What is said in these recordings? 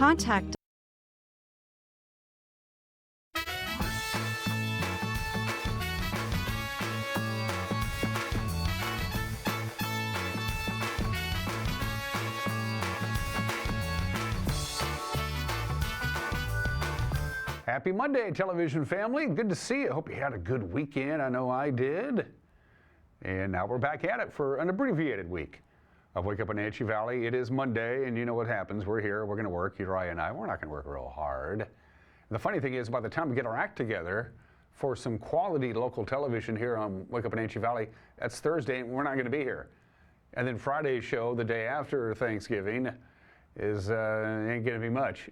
contact Happy Monday, television family. Good to see you. Hope you had a good weekend. I know I did. And now we're back at it for an abbreviated week of Wake Up Wenatchee Valley. It is Monday, and you know what happens. We're here. We're going to work. Uriah and I, we're not going to work real hard. And the funny thing is, by the time we get our act together for some quality local television here on Wake Up Wenatchee Valley, that's Thursday, and we're not going to be here. And then Friday's show, the day after Thanksgiving, is ain't going to be much.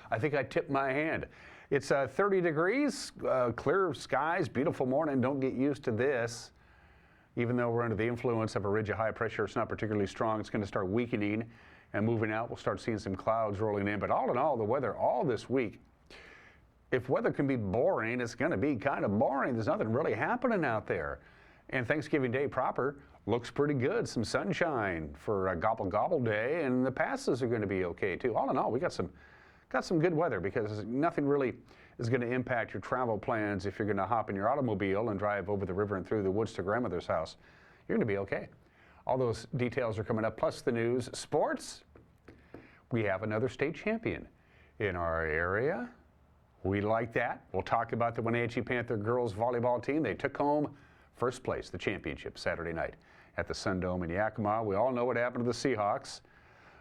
I think I tipped my hand. It's 30 degrees, clear skies, beautiful morning. Don't get used to this. Even though we're under the influence of a ridge of high pressure, it's not particularly strong. It's going to start weakening and moving out. We'll start seeing some clouds rolling in. But all in all, the weather all this week, if weather can be boring, it's going to be kind of boring. There's nothing really happening out there. And Thanksgiving Day proper looks pretty good. Some sunshine for Gobble Gobble Day, and the passes are going to be okay too. All in all, we got some good weather because nothing really is going to impact your travel plans if you're going to hop in your automobile and drive over the river and through the woods to grandmother's house. You're going to be okay. All those details are coming up, plus the news. Sports, we have another state champion in our area. We like that. We'll talk about the Wenatchee Panther girls volleyball team. They took home first place, the championship, Saturday night at the Sun Dome in Yakima. We all know what happened to the Seahawks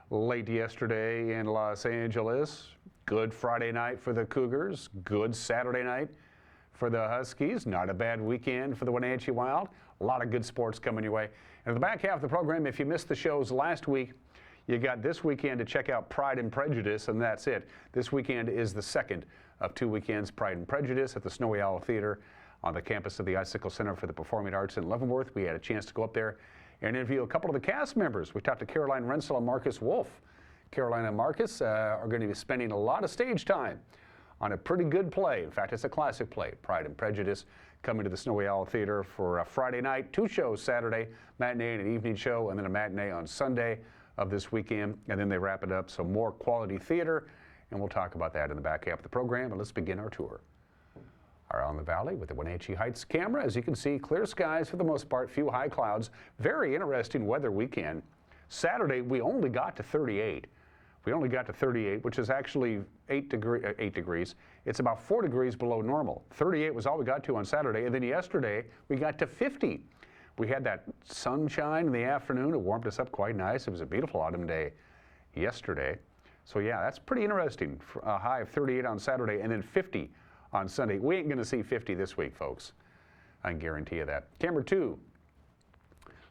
late yesterday in Los Angeles. Good Friday night for the Cougars. Good Saturday night for the Huskies. Not a bad weekend for the Wenatchee Wild. A lot of good sports coming your way. And in the back half of the program, if you missed the shows last week, you got this weekend to check out Pride and Prejudice, and that's it. This weekend is the second of two weekends, Pride and Prejudice at the Snowy Owl Theater on the campus of the Icicle Center for the Performing Arts in Leavenworth. We had a chance to go up there and interview a couple of the cast members. We talked to Caroline Rensel and Marcus Wolf. Caroline and Marcus are going to be spending a lot of stage time on a pretty good play. In fact, it's a classic play, Pride and Prejudice, coming to the Snowy Owl Theater for a Friday night. Two shows Saturday, matinee and an evening show, and then a matinee on Sunday of this weekend, and then they wrap it up. So more quality theater, and we'll talk about that in the back half of the program. And let's begin our tour around the valley with the Wenatchee Heights camera. As you can see, clear skies for the most part, few high clouds. Very interesting weather weekend. Saturday, we only got to 38. We only got to 38, which is actually 8 degrees. It's about 4 degrees below normal. 38 was all we got to on Saturday, and then yesterday we got to 50. We had that sunshine in the afternoon. It warmed us up quite nice. It was a beautiful autumn day yesterday. So yeah, that's pretty interesting. A high of 38 on Saturday and then 50 on Sunday. We ain't going to see 50 this week, folks. I can guarantee you that. Camera 2.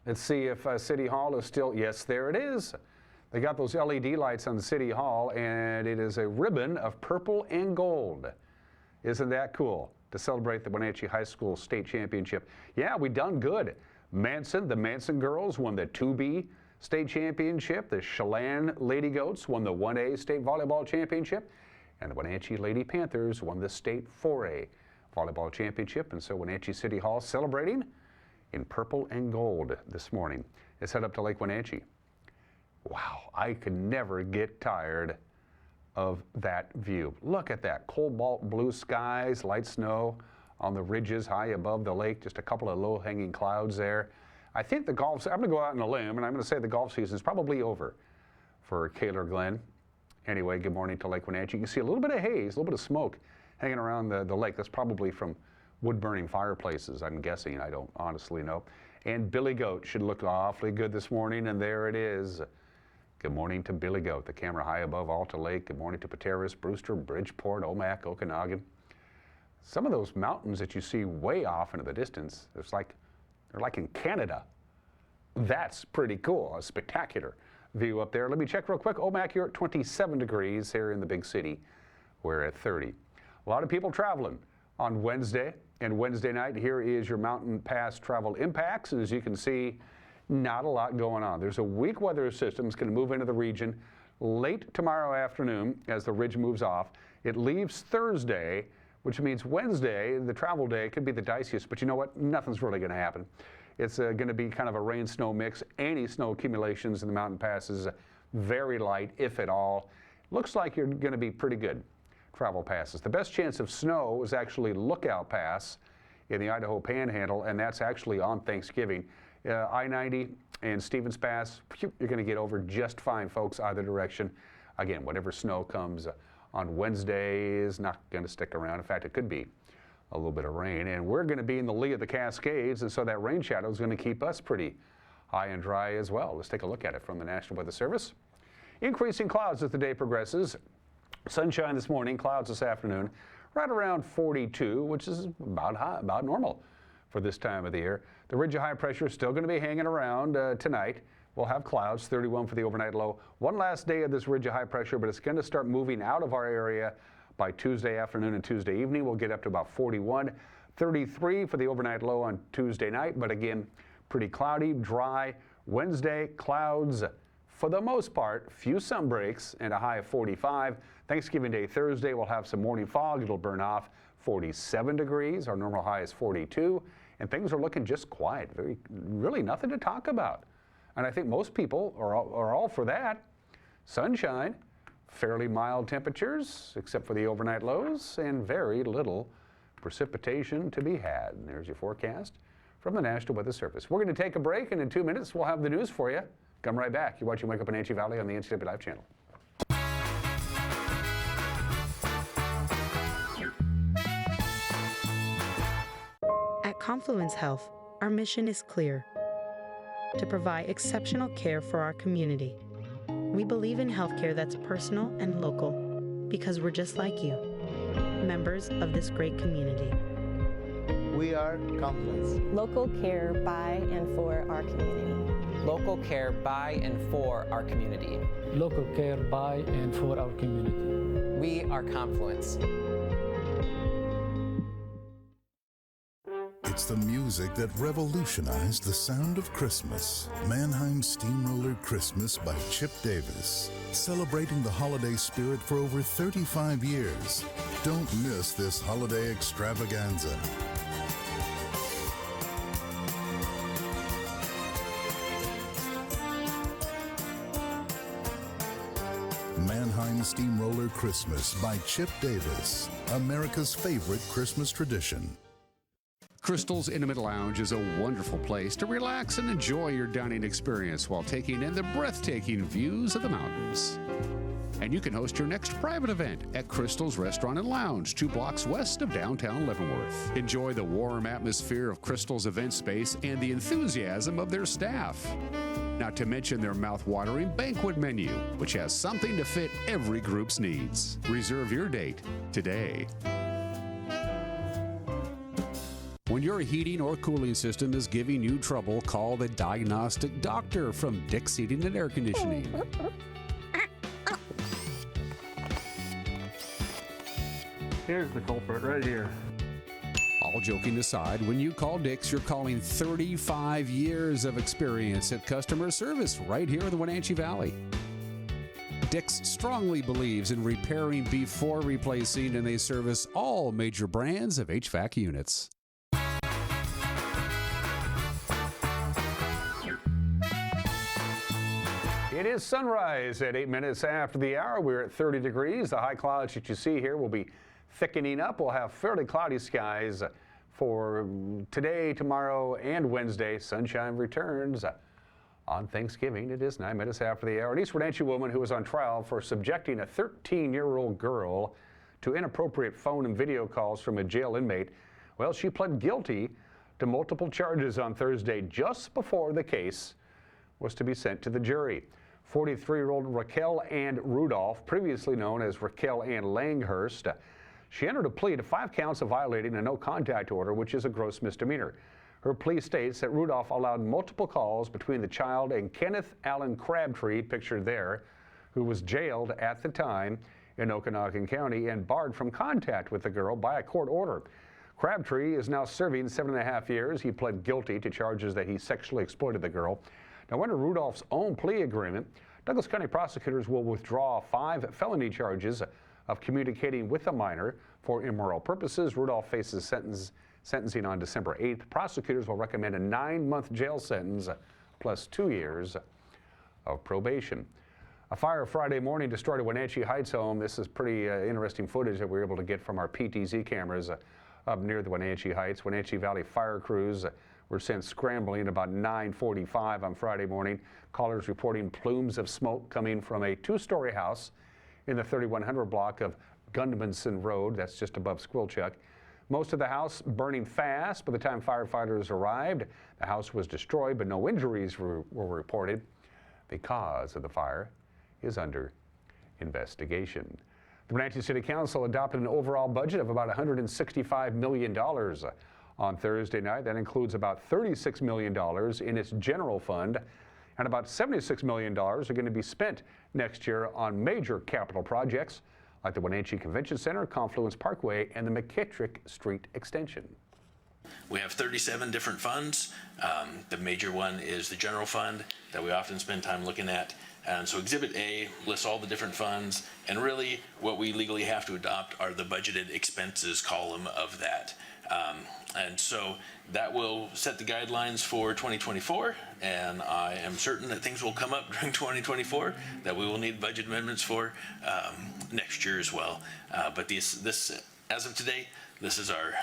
Let's see if City Hall is still, yes, there it is. They got those LED lights on City Hall, and it is a ribbon of purple and gold. Isn't that cool? To celebrate the Wenatchee High School State Championship. Yeah, we done good. The Manson girls won the 2B State Championship. The Chelan Lady Goats won the 1A State Volleyball Championship. And the Wenatchee Lady Panthers won the State 4A Volleyball Championship. And so Wenatchee City Hall celebrating in purple and gold this morning. It's head up to Lake Wenatchee. Wow, I could never get tired of that view. Look at that, cobalt blue skies, light snow on the ridges high above the lake, just a couple of low-hanging clouds there. I think I'm going to go out on a limb, and I'm going to say the golf season is probably over for Kaler Glen. Anyway, good morning to Lake Wenatchee. You can see a little bit of haze, a little bit of smoke hanging around the lake. That's probably from wood-burning fireplaces, I'm guessing. I don't honestly know. And Billy Goat should look awfully good this morning, and there it is. Good morning to Billy Goat, the camera high above Alta Lake. Good morning to Pateros, Brewster, Bridgeport, Omak, Okanagan. Some of those mountains that you see way off into the distance, they're like in Canada. That's pretty cool, a spectacular view up there. Let me check real quick. Omak, you're at 27 degrees here in the big city. We're at 30. A lot of people traveling on Wednesday and Wednesday night. Here is your Mountain Pass travel impacts. And as you can see, not a lot going on. There's a weak weather system that's going to move into the region late tomorrow afternoon as the ridge moves off. It leaves Thursday, which means Wednesday, the travel day, could be the diciest. But you know what? Nothing's really going to happen. It's going to be kind of a rain-snow mix. Any snow accumulations in the mountain passes very light, if at all. Looks like you're going to be pretty good. Travel passes. The best chance of snow is actually Lookout Pass in the Idaho Panhandle, and that's actually on Thanksgiving. I-90 and Stevens Pass, you're going to get over just fine, folks, either direction. Again, whatever snow comes on Wednesday is not going to stick around. In fact, it could be a little bit of rain, and we're going to be in the lee of the Cascades, and so that rain shadow is going to keep us pretty high and dry as well. Let's take a look at it from the National Weather Service. Increasing clouds as the day progresses. Sunshine this morning, clouds this afternoon, right around 42, which is about normal for this time of the year. The ridge of high pressure is still going to be hanging around tonight. We'll have clouds, 31 for the overnight low. One last day of this ridge of high pressure, but it's going to start moving out of our area by Tuesday afternoon and Tuesday evening. We'll get up to about 41, 33 for the overnight low on Tuesday night, but again, pretty cloudy, dry. Wednesday, clouds for the most part, few sun breaks, and a high of 45. Thanksgiving Day, Thursday, we'll have some morning fog. It'll burn off, 47 degrees. Our normal high is 42, and things are looking just quiet. Really nothing to talk about. And I think most people are all for that. Sunshine, fairly mild temperatures, except for the overnight lows, and very little precipitation to be had. And there's your forecast from the National Weather Service. We're going to take a break, and in 2 minutes, we'll have the news for you. Come right back. You're watching Wake Up Wenatchee Valley on the NCW Live channel. At Confluence Health, our mission is clear: to provide exceptional care for our community. We believe in healthcare that's personal and local because we're just like you, members of this great community. We are Confluence. Local care by and for our community. Local care by and for our community. Local care by and for our community. We are Confluence. It's the music that revolutionized the sound of Christmas. Mannheim Steamroller Christmas by Chip Davis. Celebrating the holiday spirit for over 35 years. Don't miss this holiday extravaganza. Mannheim Steamroller Christmas by Chip Davis. America's favorite Christmas tradition. Crystal's Intimate Lounge is a wonderful place to relax and enjoy your dining experience while taking in the breathtaking views of the mountains. And you can host your next private event at Crystal's Restaurant and Lounge, 2 blocks west of downtown Leavenworth. Enjoy the warm atmosphere of Crystal's event space and the enthusiasm of their staff. Not to mention their mouth-watering banquet menu, which has something to fit every group's needs. Reserve your date today. When your heating or cooling system is giving you trouble, call the diagnostic doctor from Dick's Heating and Air Conditioning. Here's the culprit right here. All joking aside, when you call Dick's, you're calling 35 years of experience at customer service right here in the Wenatchee Valley. Dick's strongly believes in repairing before replacing, and they service all major brands of HVAC units. It is sunrise at 8 minutes after the hour. We're at 30 degrees. The high clouds that you see here will be thickening up. We'll have fairly cloudy skies for today, tomorrow, and Wednesday. Sunshine returns on Thanksgiving. It is 9 minutes after the hour. An East Wenatchee woman who was on trial for subjecting a 13-year-old girl to inappropriate phone and video calls from a jail inmate, well, she pled guilty to multiple charges on Thursday just before the case was to be sent to the jury. 43-year-old Raquel Ann Rudolph, previously known as Raquel Ann Langhurst, she entered a plea to 5 counts of violating a no-contact order, which is a gross misdemeanor. Her plea states that Rudolph allowed multiple calls between the child and Kenneth Allen Crabtree, pictured there, who was jailed at the time in Okanagan County and barred from contact with the girl by a court order. Crabtree is now serving 7.5 years. He pled guilty to charges that he sexually exploited the girl. Now, under Rudolph's own plea agreement, Douglas County prosecutors will withdraw 5 felony charges of communicating with a minor for immoral purposes. Rudolph faces sentencing on December 8th. Prosecutors will recommend a 9-month jail sentence plus 2 years of probation. A fire Friday morning destroyed a Wenatchee Heights home. This is pretty interesting footage that we were able to get from our PTZ cameras up near the Wenatchee Heights. Wenatchee Valley fire crews were sent scrambling about 9:45 on Friday morning. Callers reporting plumes of smoke coming from a two-story house in the 3100 block of Gundmanson Road. That's just above Squilchuck. Most of the house burning fast. By the time firefighters arrived, the house was destroyed, but no injuries were reported. The cause of the fire is under investigation. The Wenatchee City Council adopted an overall budget of about $165 million on Thursday night. That includes about $36 million in its general fund, and about $76 million are going to be spent next year on major capital projects like the Wenatchee Convention Center, Confluence Parkway, and the McKittrick Street Extension. We have 37 different funds. The major one is the general fund that we often spend time looking at. And so Exhibit A lists all the different funds, and really what we legally have to adopt are the budgeted expenses column of that. And so that will set the guidelines for 2024, and I am certain that things will come up during 2024 that we will need budget amendments for next year as well. But this, as of today, this is our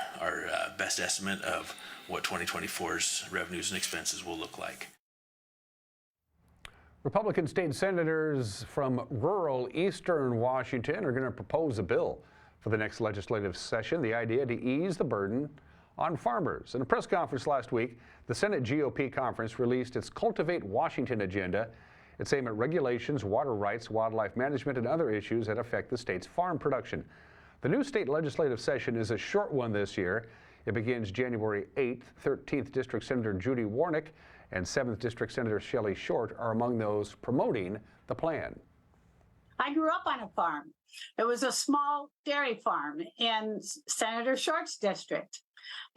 best estimate of what 2024's revenues and expenses will look like. Republican state senators from rural eastern Washington are going to propose a bill for the next legislative session. The idea to ease the burden on farmers. In a press conference last week, the Senate GOP conference released its Cultivate Washington agenda. It's aimed at regulations, water rights, wildlife management, and other issues that affect the state's farm production. The new state legislative session is a short one this year. It begins January 8th. 13th District Senator Judy Warnick and 7th District Senator Shelley Short are among those promoting the plan. I grew up on a farm. It was a small dairy farm in Senator Short's district.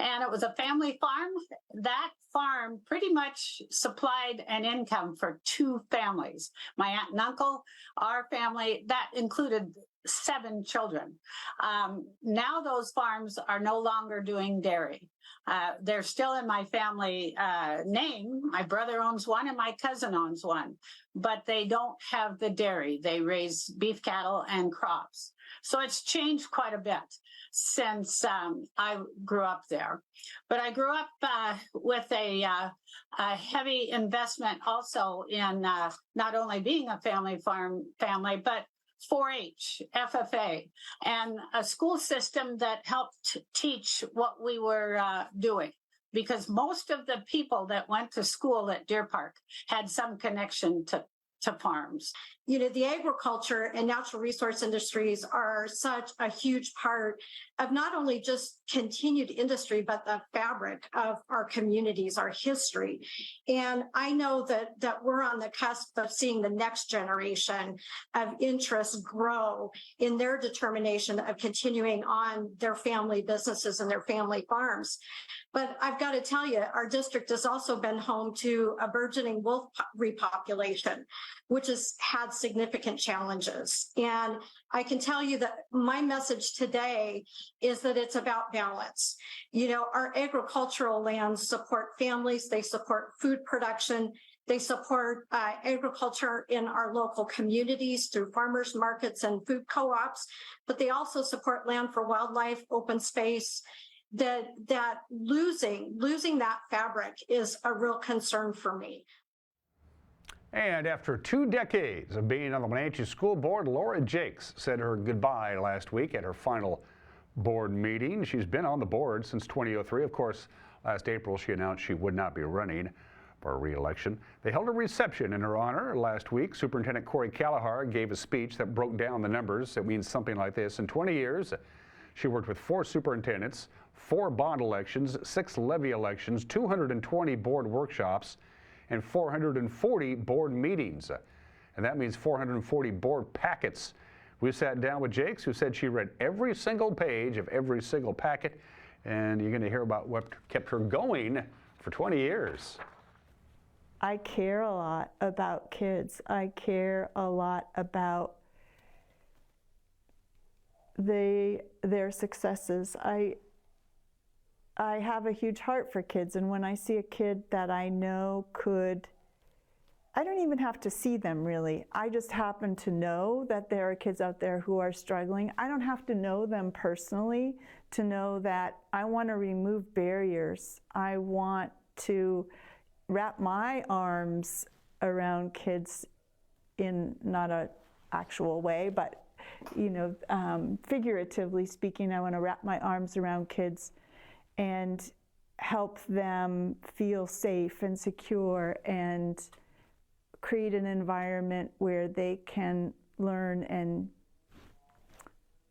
And it was a family farm. That farm pretty much supplied an income for two families. My aunt and uncle, our family, that included 7 children. Now those farms are no longer doing dairy. They're still in my family name. My brother owns one and my cousin owns one, but they don't have the dairy. They raise beef cattle and crops. So it's changed quite a bit since I grew up there. But I grew up with a heavy investment also in not only being a family, but 4-H, FFA, and a school system that helped teach what we were doing. Because most of the people that went to school at Deer Park had some connection to farms. You know, the agriculture and natural resource industries are such a huge part of not only just continued industry, but the fabric of our communities, our history. And I know that we're on the cusp of seeing the next generation of interest grow in their determination of continuing on their family businesses and their family farms. But I've got to tell you, our district has also been home to a burgeoning wolf repopulation, which has had significant challenges. And I can tell you that my message today is that it's about balance. You know, our agricultural lands support families, they support food production, they support agriculture in our local communities through farmers markets and food co-ops, but they also support land for wildlife, open space. That losing that fabric is a real concern for me. And after 2 decades of being on the Wenatchee School Board, Laura Jakes said her goodbye last week at her final board meeting. She's been on the board since 2003. Of course, last April she announced she would not be running for re-election. They held a reception in her honor last week. Superintendent Corey Callahar gave a speech that broke down the numbers. It means something like this. In 20 years, she worked with 4 superintendents, 4 bond elections, 6 levy elections, 220 board workshops, and 440 board meetings. And that means 440 board packets. We sat down with Jakes, who said she read every single page of every single packet, and you're going to hear about what kept her going for 20 years. I care a lot about kids. I care a lot about their successes. I have a huge heart for kids, and when I see a kid that I know could I don't even have to see them really. I just happen to know that there are kids out there who are struggling. I don't have to know them personally to know that I want to remove barriers. I want to wrap my arms around kids in not an actual way, but figuratively speaking, I want to wrap my arms around kids and help them feel safe and secure and create an environment where they can learn and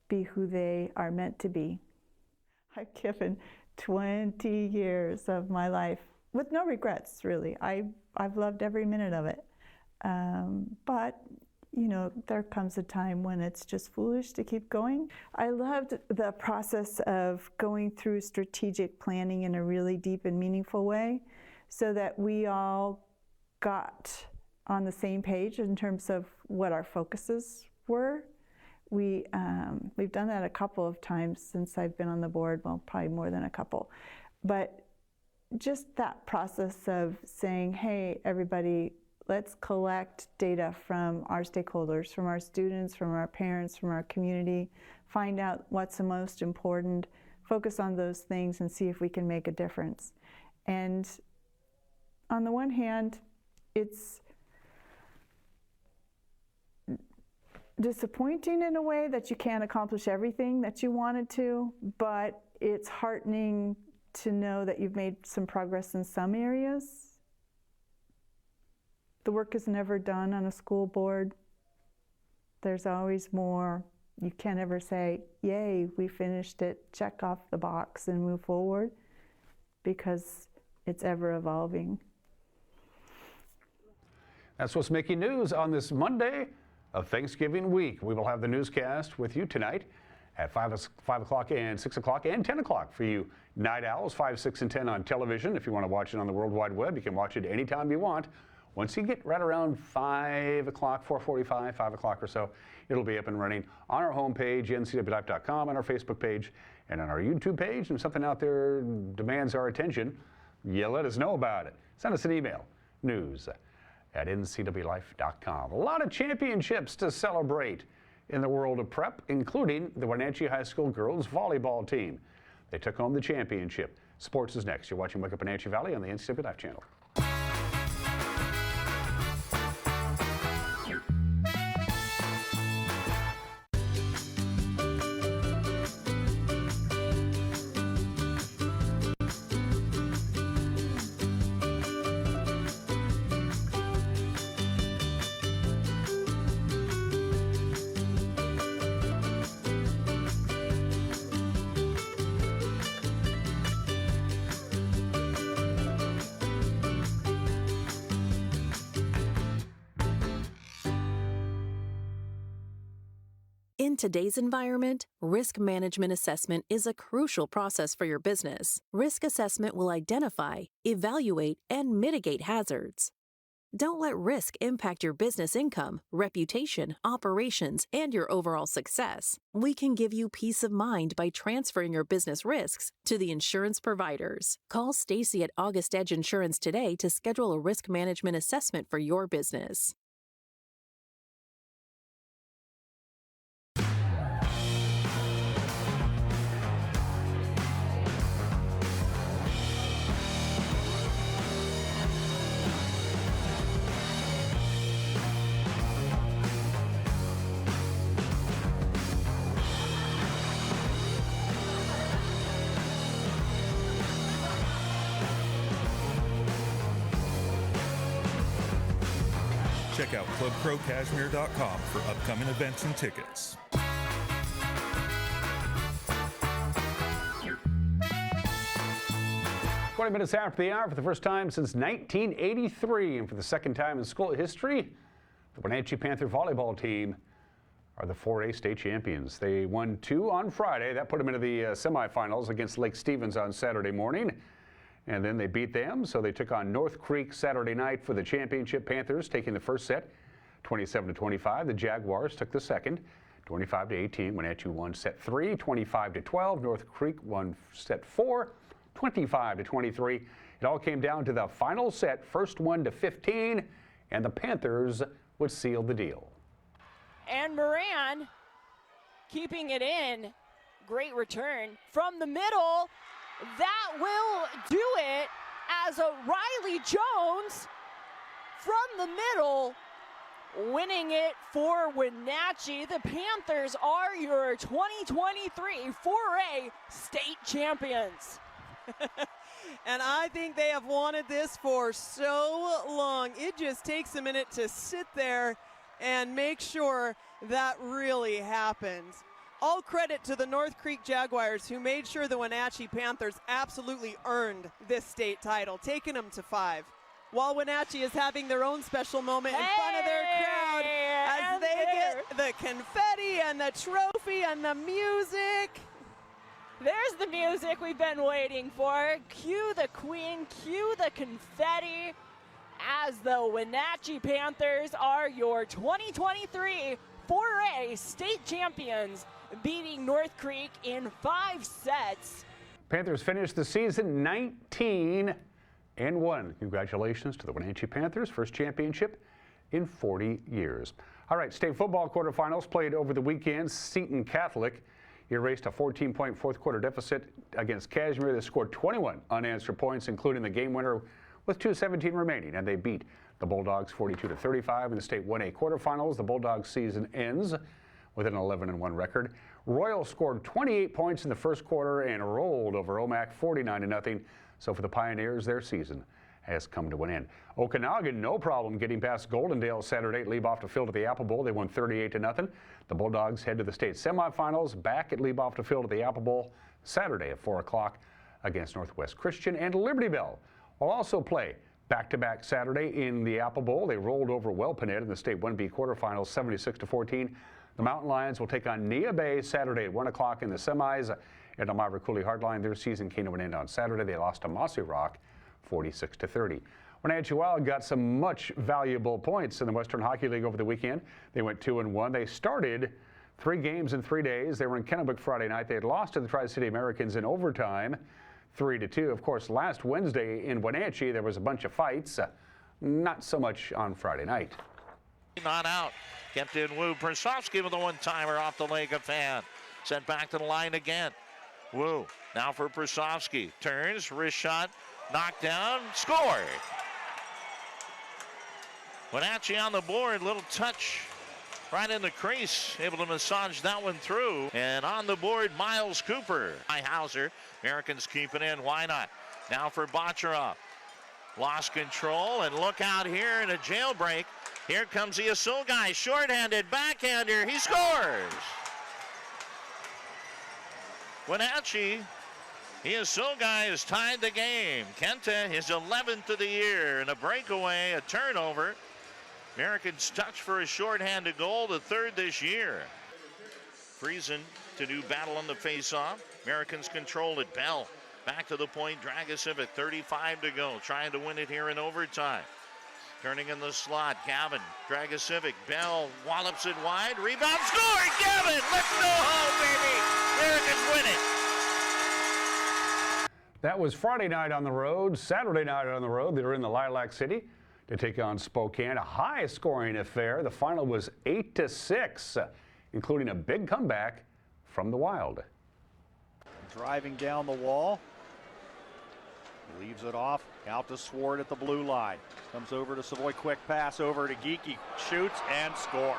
be who they are meant to be. I've given 20 years of my life with no regrets, really. I've loved every minute of it. But there comes a time when it's just foolish to keep going. I loved the process of going through strategic planning in a really deep and meaningful way so that we all got on the same page in terms of what our focuses were. We've done that a couple of times since I've been on the board, well, probably more than a couple. But just that process of saying, hey, everybody, let's collect data from our stakeholders, from our students, from our parents, from our community, find out what's the most important, focus on those things and see if we can make a difference. And on the one hand, it's disappointing in a way that you can't accomplish everything that you wanted to, but it's heartening to know that you've made some progress in some areas. The work is never done on a school board. There's always more. You can't ever say, yay, we finished it, check off the box and move forward, because it's ever evolving. That's what's making news on this Monday of Thanksgiving week. We will have the newscast with you tonight at 5 o'clock and 6 o'clock and 10 o'clock for you night owls, 5, 6, and 10 on television. If you want to watch it on the World Wide Web, you can watch it anytime you want. Once you get right around 5 o'clock, 4:45, 5 o'clock or so, it'll be up and running on our homepage, ncwlife.com, on our Facebook page, and on our YouTube page. And if something out there demands our attention, you let us know about it. Send us an email, news@ncwlife.com. A lot of championships to celebrate in the world of prep, including the Wenatchee High School girls volleyball team. They took home the championship. Sports is next. You're watching Wake Up Wenatchee Valley on the NCW Life channel. In today's environment, risk management assessment is a crucial process for your business. Risk assessment will identify, evaluate, and mitigate hazards. Don't let risk impact your business income, reputation, operations, and your overall success. We can give you peace of mind by transferring your business risks to the insurance providers. Call Stacy at August Edge Insurance today to schedule a risk management assessment for your business. Check out clubprocashmere.com for upcoming events and tickets. "20 minutes after the hour, for the first time since 1983 and for the second time in school history, the Wenatchee Panther volleyball team are the 4A state champions. They won 2 on Friday. That put them into the semifinals against Lake Stevens on Saturday morning. And then they beat them, so they took on North Creek Saturday night for the championship. Panthers taking the first set, 27-25. The Jaguars took the second, 25-18. Wenatchee won set 3, 25-12. North Creek won set 4, 25-23. It all came down to the final set, first one to 15, and the Panthers would seal the deal. And Moran keeping it in. Great return from the middle. That will do it as a Riley Jones from the middle winning it for Wenatchee. The Panthers are your 2023 4A state champions. And I think they have wanted this for so long. It just takes a minute to sit there and make sure that really happens. All credit to the North Creek Jaguars, who made sure the Wenatchee Panthers absolutely earned this state title, taking them to 5. While Wenatchee is having their own special moment in front of their crowd as they get the confetti and the trophy and the music. There's the music we've been waiting for. Cue the queen, cue the confetti, as the Wenatchee Panthers are your 2023 4A state champions, beating North Creek in 5 sets. Panthers finished the season 19-1. Congratulations to the Wenatchee Panthers, first championship in 40 years. All right, state football quarterfinals played over the weekend. Seton Catholic erased a 14-point fourth quarter deficit against Kashmir. They scored 21 unanswered points, including the game winner with 2:17 remaining, and they beat the Bulldogs 42-35 in the state 1A quarterfinals. The Bulldogs season ends with an 11-1 record. Royal scored 28 points in the first quarter and rolled over Omak 49-0. So for the Pioneers, their season has come to an end. Okanagan, no problem getting past Goldendale Saturday at Leibofta Field at the Apple Bowl. They won 38-0. The Bulldogs head to the state semifinals back at Leibofta Field at the Apple Bowl Saturday at 4 o'clock against Northwest Christian. And Liberty Bell will also play back-to-back Saturday in the Apple Bowl. They rolled over Welpanet in the state 1B quarterfinals 76-14. The Mountain Lions will take on Nia Bay Saturday at 1 o'clock in the semis at the Elmira Cooley Hardline. Their season came to an end on Saturday. They lost to Mossy Rock 46-30. Wenatchee Wild got some much valuable points in the Western Hockey League over the weekend. They went 2-1. They started 3 games in 3 days. They were in Kennebec Friday night. They had lost to the Tri-City Americans in overtime 3-2. Of course, last Wednesday in Wenatchee, there was a bunch of fights. Not so much on Friday night. Not out. Kept in Wu. Persofsky with a one-timer off the leg of Fan. Sent back to the line again. Wu now for Persofsky. Turns, wrist shot, knocked down, scored. Wenatchee on the board, little touch right in the crease, able to massage that one through. And on the board, Miles Cooper. Hauser, Americans keep it in, why not? Now for Bacharov. Lost control, and look out here in a jailbreak. Here comes the Asul guy, shorthanded, backhander, he scores! Wenatchee, the Asul guy has tied the game. Kenta, his 11th of the year, and a breakaway, a turnover. Americans touch for a shorthanded goal, the 3rd this year. Friesen to do battle on the face-off. Americans control it. Bell back to the point. Dragosivic, 35 to go, trying to win it here in overtime. Turning in the slot, Gavin, Dragosivic, Bell wallops it wide, rebound, score! Gavin, let's go home, baby! Americans win it! That was Friday night on the road. Saturday night on the road, they were in the Lilac City to take on Spokane. A high-scoring affair. The final was 8-6, including a big comeback from the Wild. Driving down the wall. Leaves it off, out to Swart at the blue line. Comes over to Savoy, quick pass over to Geeky, shoots and scores.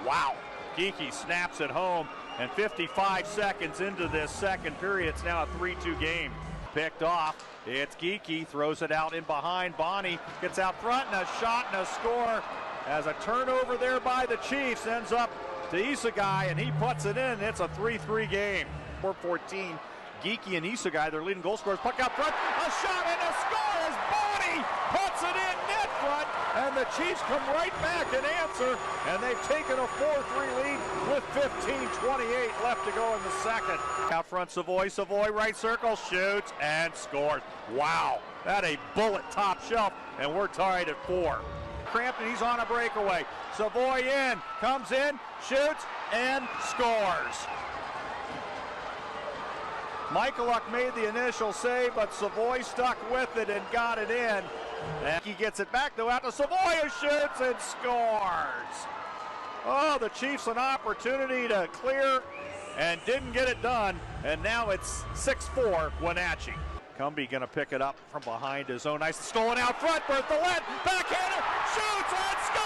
Wow, Geeky snaps it home, and 55 seconds into this second period, it's now a 3-2 game. Picked off, it's Geeky, throws it out in behind. Bonnie gets out front, and a shot and a score. As a turnover there by the Chiefs ends up to Isagai, and he puts it in. It's a 3-3 game. 4-14. Geeky and Isagai, their leading goal scorers. Puck out front, a shot and a score as Bonnie puts it in net front, and the Chiefs come right back and answer, and they've taken a 4-3 lead with 15:28 left to go in the second. Out front, Savoy right circle, shoots and scores. Wow, that a bullet top shelf, and we're tied at 4. Crampton, he's on a breakaway. Savoy in, comes in, shoots and scores. Michaluk made the initial save, but Savoy stuck with it and got it in. And he gets it back, though, out to Savoy, who shoots and scores. Oh, the Chiefs an opportunity to clear and didn't get it done. And now it's 6-4 Wenatchee. Cumbie going to pick it up from behind his own. Nice stolen out front. Berthollet, backhander, shoots and scores!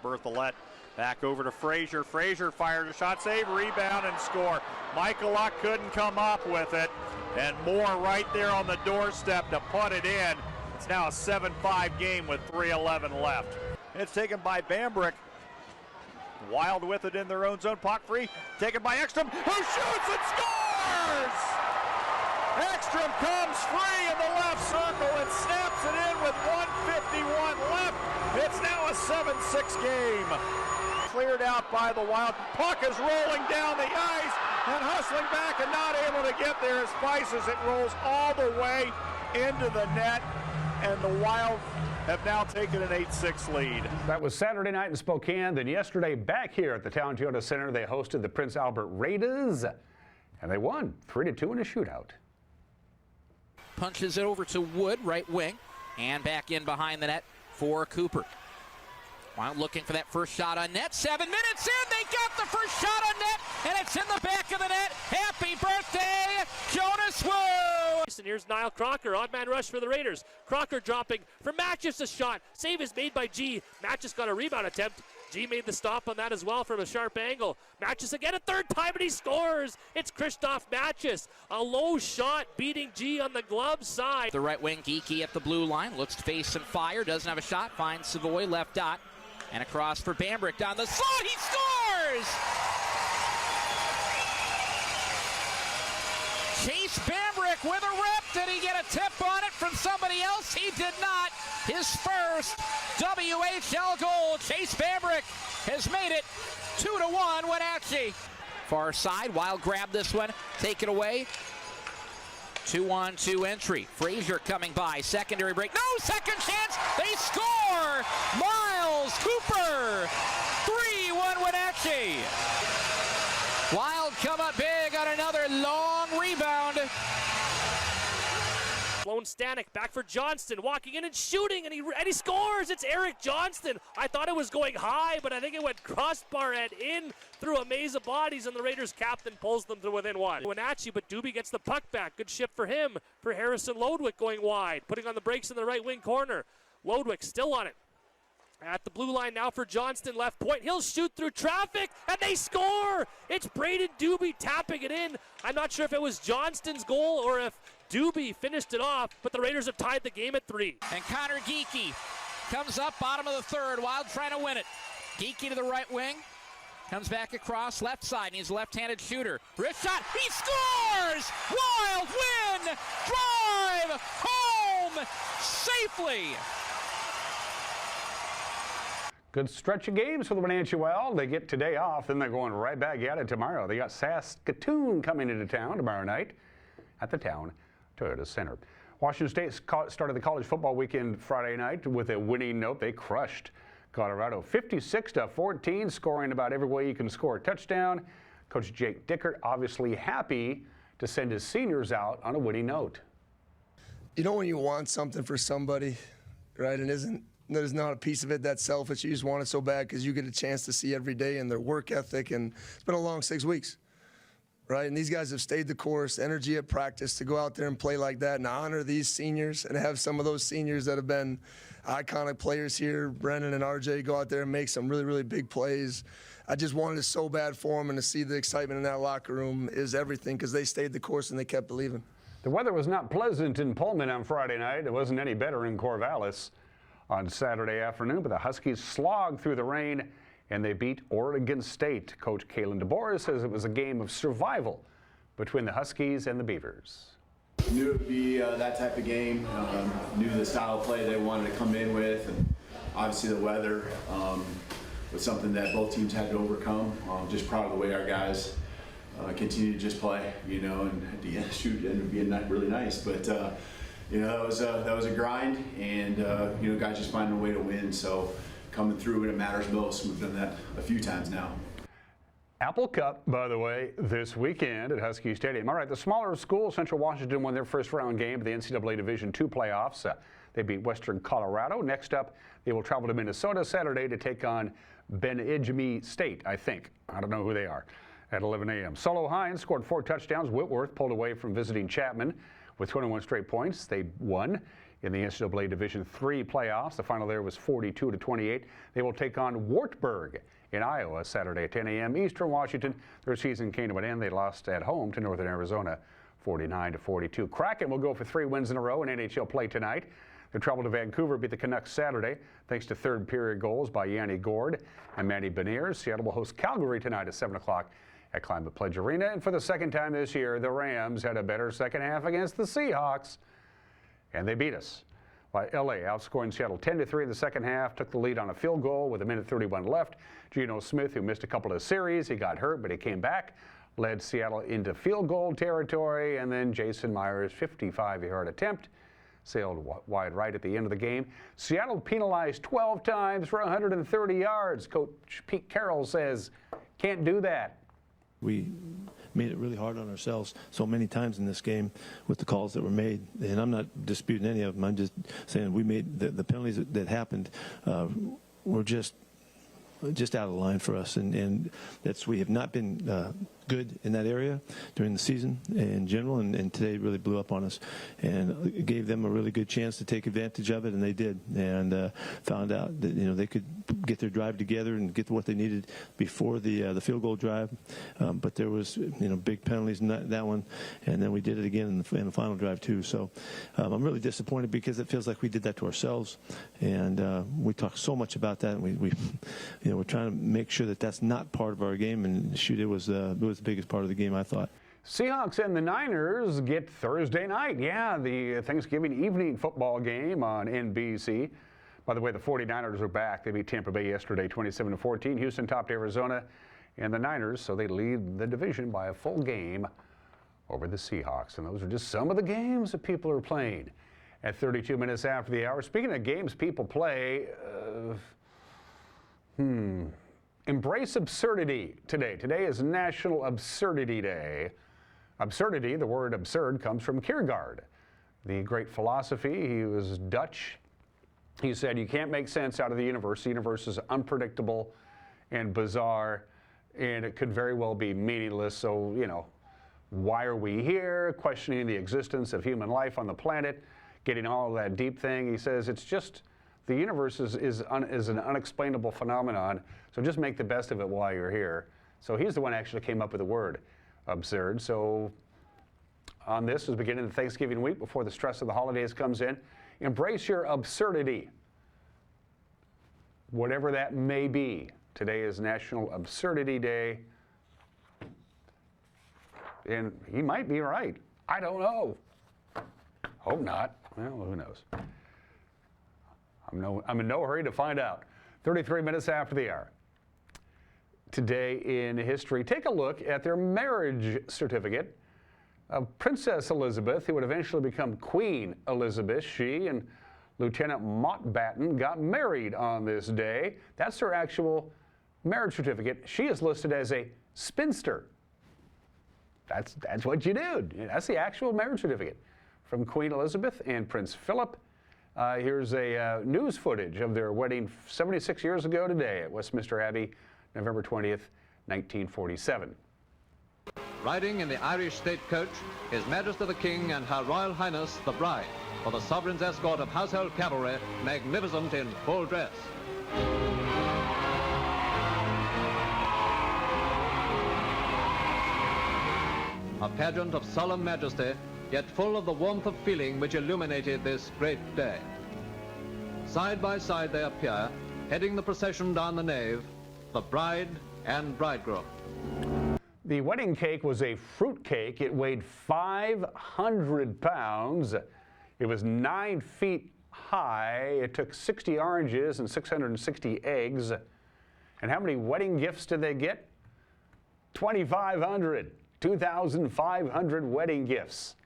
Berthollet back over to Frazier. Frazier fires a shot, save, rebound, and score. Michael Luck couldn't come up with it. And Moore right there on the doorstep to put it in. It's now a 7-5 game with 3:11 left. It's taken by Bambrick. Wild with it in their own zone. Puck free. Taken by Ekstrom, who shoots and scores! Ekstrom comes free in the left circle and snaps it in with 1:51 left. It's now a 7-6 game. Cleared out by the Wild. Puck is rolling down the ice and hustling back and not able to get there as Spice as it rolls all the way into the net. And the Wild have now taken an 8-6 lead. That was Saturday night in Spokane. Then yesterday back here at the Town Toyota Center, they hosted the Prince Albert Raiders, and they won 3-2 in a shootout. Punches it over to Wood, right wing, and back in behind the net for Cooper. Wild looking for that first shot on net. 7 minutes in, they got the first shot on net, and it's in the back of the net. Happy birthday, Jonas Wu! And here's Niall Crocker, odd man rush for the Raiders. Crocker dropping for Matches, a shot. Save is made by G. Matches got a rebound attempt. G made the stop on that as well from a sharp angle. Matches again a third time, and he scores. It's Christoph Matches. A low shot beating G on the glove side. The right wing, Geeky at the blue line. Looks to face and fire. Doesn't have a shot. Finds Savoy, left dot. And across for Bambrick down the slot. He scores! Chase Bambrick with a rip. Did he get a tip on it from somebody else? He did not. His first WHL goal. Chase Bambrick has made it 2-1 Wenatchee. Far side, Wild grab this one, take it away. 2-on-2 entry. Frazier coming by, secondary break. No, second chance, they score! Miles Cooper, 3-1 Wenatchee. Wild come up big on another long rebound. Sloan Stanek back for Johnston, walking in and shooting, and he scores. It's Eric Johnston. I thought it was going high, but I think it went crossbar and in through a maze of bodies, and the Raiders captain pulls them to within one. Wenatchee, but Doobie gets the puck back. Good shift for him. For Harrison Lodwick going wide, putting on the brakes in the right wing corner. Lodwick still on it. At the blue line now for Johnston, left point. He'll shoot through traffic, and they score! It's Braden Doobie tapping it in. I'm not sure if it was Johnston's goal or if Doobie finished it off, but the Raiders have tied the game at 3. And Connor Geeky comes up, bottom of the third. Wild trying to win it. Geeky to the right wing. Comes back across left side. He's a left-handed shooter. Wrist shot. He scores! Wild win! Drive home safely. Good stretch of games for the Wenatchee Wild. They get today off, then they're going right back at it tomorrow. They got Saskatoon coming into town tomorrow night at the Town Toyota Center. Washington State started the college football weekend Friday night with a winning note. They crushed Colorado 56-14, scoring about every way you can score a touchdown. Coach Jake Dickert obviously happy to send his seniors out on a winning note. You know when you want something for somebody, right, and there's not a piece of it that's selfish. You just want it so bad because you get a chance to see every day and their work ethic, and it's been a long 6 weeks, right? And these guys have stayed the course, energy at practice to go out there and play like that and honor these seniors and have some of those seniors that have been iconic players here, Brennan and RJ, go out there and make some really, really big plays. I just wanted it so bad for them, and to see the excitement in that locker room is everything because they stayed the course and they kept believing. The weather was not pleasant in Pullman on Friday night. It wasn't any better in Corvallis on Saturday afternoon, but the Huskies slogged through the rain and they beat Oregon State. Coach Kalen DeBoer says it was a game of survival between the Huskies and the Beavers. Knew it would be that type of game, knew the style of play they wanted to come in with, and obviously the weather was something that both teams had to overcome. Just proud of the way our guys continue to just play, you know, and at the end, shoot, ended up being really nice, but you know, that was a grind, and you know, guys just finding a way to win. So coming through when it matters most, we've done that a few times now. Apple Cup, by the way, this weekend at Husky Stadium. All right, the smaller school, Central Washington, won their first round game of the NCAA Division II playoffs. They beat Western Colorado. Next up, they will travel to Minnesota Saturday to take on Bemidji State, I think. I don't know who they are, at 11 a.m. Solo Hines scored 4 touchdowns. Whitworth pulled away from visiting Chapman with 21 straight points. They won in the NCAA Division III playoffs. The final there was 42-28. They will take on Wartburg in Iowa Saturday at 10 a.m. Eastern Washington. Their season came to an end. They lost at home to Northern Arizona 49-42. Kraken will go for 3 wins in a row in NHL play tonight. They travel to Vancouver, beat the Canucks Saturday thanks to third period goals by Yanni Gord and Manny Beniers. Seattle will host Calgary tonight at 7 o'clock at Climate Pledge Arena. And for the second time this year, the Rams had a better second half against the Seahawks, and they beat us. LA outscoring Seattle 10-3 in the second half, took the lead on a field goal with 1:31 left. Geno Smith, who missed a couple of series, he got hurt, but he came back, led Seattle into field goal territory, and then Jason Myers' 55-yard attempt sailed wide right at the end of the game. Seattle penalized 12 times for 130 yards. Coach Pete Carroll says, can't do that. We made it really hard on ourselves so many times in this game with the calls that were made, and I'm not disputing any of them. I'm just saying we made the penalties that happened were just out of line for us, and that's we have not been good in that area during the season in general, and today really blew up on us, and it gave them a really good chance to take advantage of it, and they did, and found out that they could get their drive together and get what they needed before the field goal drive, but there was big penalties in that one, and then we did it again in the final drive too. So I'm really disappointed because it feels like we did that to ourselves, and we talked so much about that, and we're trying to make sure that that's not part of our game, and shoot, it was the biggest part of the game, I thought. Seahawks and the Niners get Thursday night. Yeah, the Thanksgiving evening football game on NBC. By the way, the 49ers are back. They beat Tampa Bay yesterday 27-14. Houston topped Arizona and the Niners, so they lead the division by a full game over the Seahawks. And those are just some of the games that people are playing at 32 minutes after the hour. Speaking of games people play, embrace absurdity today. Today is National Absurdity Day. Absurdity, the word absurd, comes from Kierkegaard, the great philosophy. He was Dutch. He said, you can't make sense out of the universe. The universe is unpredictable and bizarre, and it could very well be meaningless. So, why are we here? Questioning the existence of human life on the planet, getting all of that deep thing. He says, it's just, the universe is an unexplainable phenomenon, so just make the best of it while you're here. So he's the one who actually came up with the word absurd. So on this, as beginning the Thanksgiving week before the stress of the holidays comes in, embrace your absurdity, whatever that may be. Today is National Absurdity Day, and he might be right. I don't know. Hope not. Well, who knows? I'm in no hurry to find out. 33 minutes after the hour. Today in history, take a look at their marriage certificate of Princess Elizabeth, who would eventually become Queen Elizabeth. She and Lieutenant Mountbatten got married on this day. That's her actual marriage certificate. She is listed as a spinster. That's what you do. That's the actual marriage certificate from Queen Elizabeth and Prince Philip. Here's a news footage of their wedding 76 years ago today at Westminster Abbey, November 20th, 1947. Riding in the Irish state coach, His Majesty the King and Her Royal Highness the Bride, for the Sovereign's escort of household cavalry, magnificent in full dress. A pageant of solemn majesty, yet full of the warmth of feeling which illuminated this great day. Side by side they appear, heading the procession down the nave, the bride and bridegroom. The wedding cake was a fruit cake. It weighed 500 pounds. It was 9 feet high. It took 60 oranges and 660 eggs. And how many wedding gifts did they get? 2,500. 2,500 wedding gifts.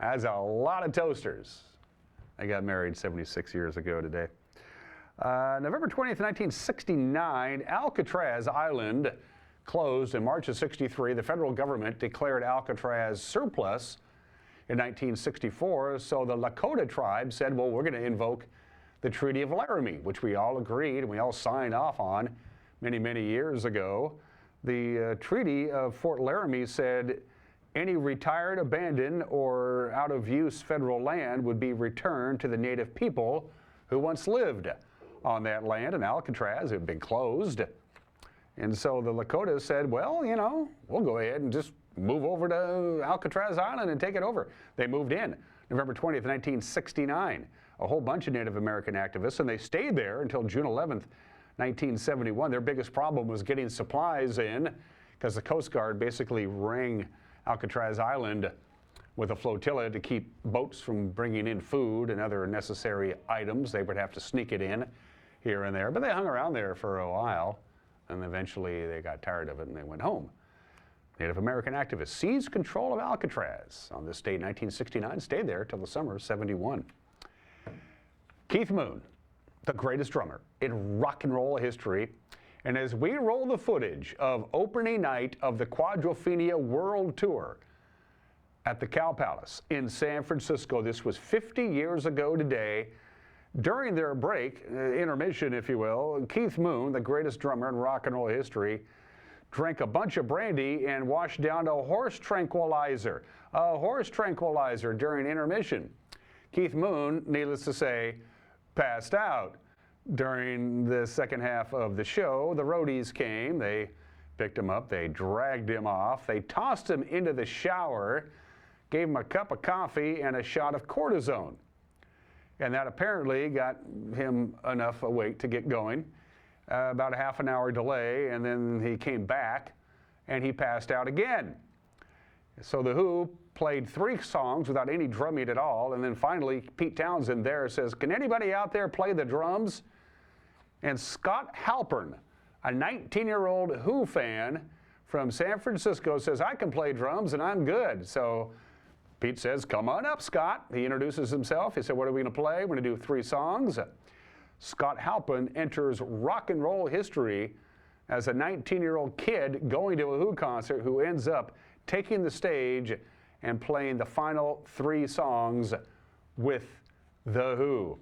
That's a lot of toasters. I got married 76 years ago today. November 20th, 1969, Alcatraz Island closed in March of '63. The federal government declared Alcatraz surplus in 1964, so the Lakota tribe said, well, we're going to invoke the Treaty of Laramie, which we all agreed and we all signed off on many, many years ago. The Treaty of Fort Laramie said any retired, abandoned, or out-of-use federal land would be returned to the native people who once lived on that land, and Alcatraz had been closed. And so the Lakota said, well, you know, we'll go ahead and just move over to Alcatraz Island and take it over. They moved in November 20th, 1969, a whole bunch of Native American activists, and they stayed there until June 11th, 1971. Their biggest problem was getting supplies in because the Coast Guard basically rang Alcatraz Island with a flotilla to keep boats from bringing in food and other necessary items. They would have to sneak it in here and there, but they hung around there for a while, and eventually they got tired of it and they went home. Native American activists seized control of Alcatraz on this date in 1969, stayed there till the summer of '71. Keith Moon, the greatest drummer in rock and roll history. And as we roll the footage of opening night of the Quadrophenia World Tour at the Cow Palace in San Francisco, this was 50 years ago today, during their break, intermission if you will, Keith Moon, the greatest drummer in rock and roll history, drank a bunch of brandy and washed down a horse tranquilizer during intermission. Keith Moon, needless to say, passed out. During the second half of the show, the roadies came, they picked him up, they dragged him off, they tossed him into the shower, gave him a cup of coffee and a shot of cortisone. And that apparently got him enough awake to get going. About a half an hour delay, and then he came back and he passed out again. So the Who played 3 songs without any drumming at all, and then finally Pete Townsend there says, can anybody out there play the drums? And Scott Halpern, a 19-year-old Who fan from San Francisco, says, I can play drums and I'm good. So Pete says, come on up, Scott. He introduces himself. He said, what are we going to play? We're going to do 3 songs. Scott Halpern enters rock and roll history as a 19-year-old kid going to a Who concert who ends up taking the stage and playing the final 3 songs with the Who,